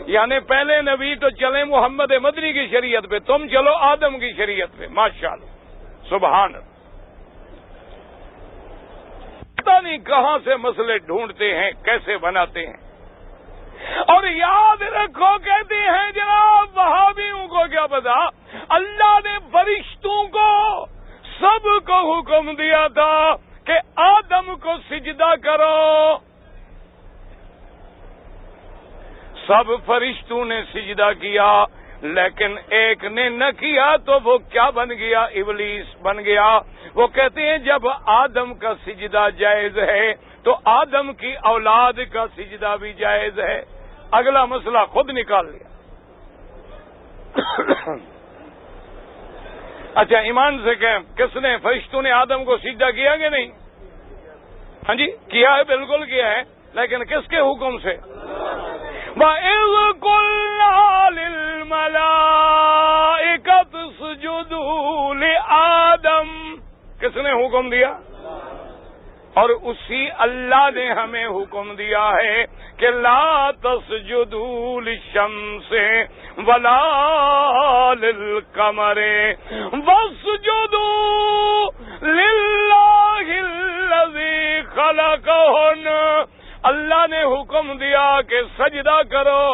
یعنی پہلے نبی تو چلیں محمد مدنی کی شریعت پہ، تم چلو آدم کی شریعت پہ۔ ماشاءاللہ، سبحان اللہ۔ پتہ نہیں کہاں سے مسئلے ڈھونڈتے ہیں، کیسے بناتے ہیں۔ اور یاد رکھو، کہتے ہیں جناب وہابیوں کو کیا پتا، اللہ نے فرشتوں کو سب کو حکم دیا تھا کہ آدم کو سجدہ کرو، سب فرشتوں نے سجدہ کیا، لیکن ایک نے نہ کیا تو وہ کیا بن گیا؟ ابلیس بن گیا۔ وہ کہتے ہیں جب آدم کا سجدہ جائز ہے تو آدم کی اولاد کا سجدہ بھی جائز ہے۔ اگلا مسئلہ خود نکال لیا۔ اچھا ایمان سے کہیں کس نے، فرشتوں نے آدم کو سجدہ کیا کہ نہیں؟ ہاں جی کیا ہے، بالکل کیا ہے، لیکن کس کے حکم سے؟ وَإِذْ قُلْنَا لِلْمَلَائِكَةِ اسْجُدُوا لِآدَمَ، کس نے حکم دیا؟ اور اسی اللہ نے ہمیں حکم دیا ہے کہ لا تسجدوا للشمس ولا للقمر واسجدوا للہ الذی خلقہن۔ اللہ نے حکم دیا کہ سجدہ کرو،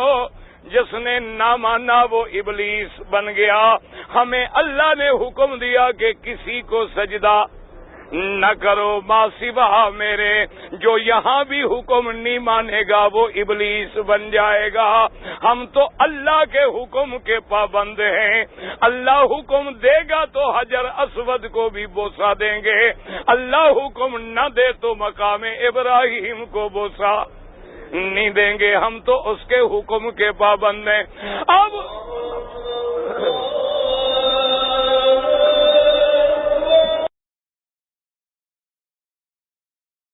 جس نے نہ مانا وہ ابلیس بن گیا۔ ہمیں اللہ نے حکم دیا کہ کسی کو سجدہ نہ کرو ما سوا میرے، جو یہاں بھی حکم نہیں مانے گا وہ ابلیس بن جائے گا۔ ہم تو اللہ کے حکم کے پابند ہیں، اللہ حکم دے گا تو حجر اسود کو بھی بوسہ دیں گے، اللہ حکم نہ دے تو مقام ابراہیم کو بوسہ نہیں دیں گے، ہم تو اس کے حکم کے پابند ہیں۔ اب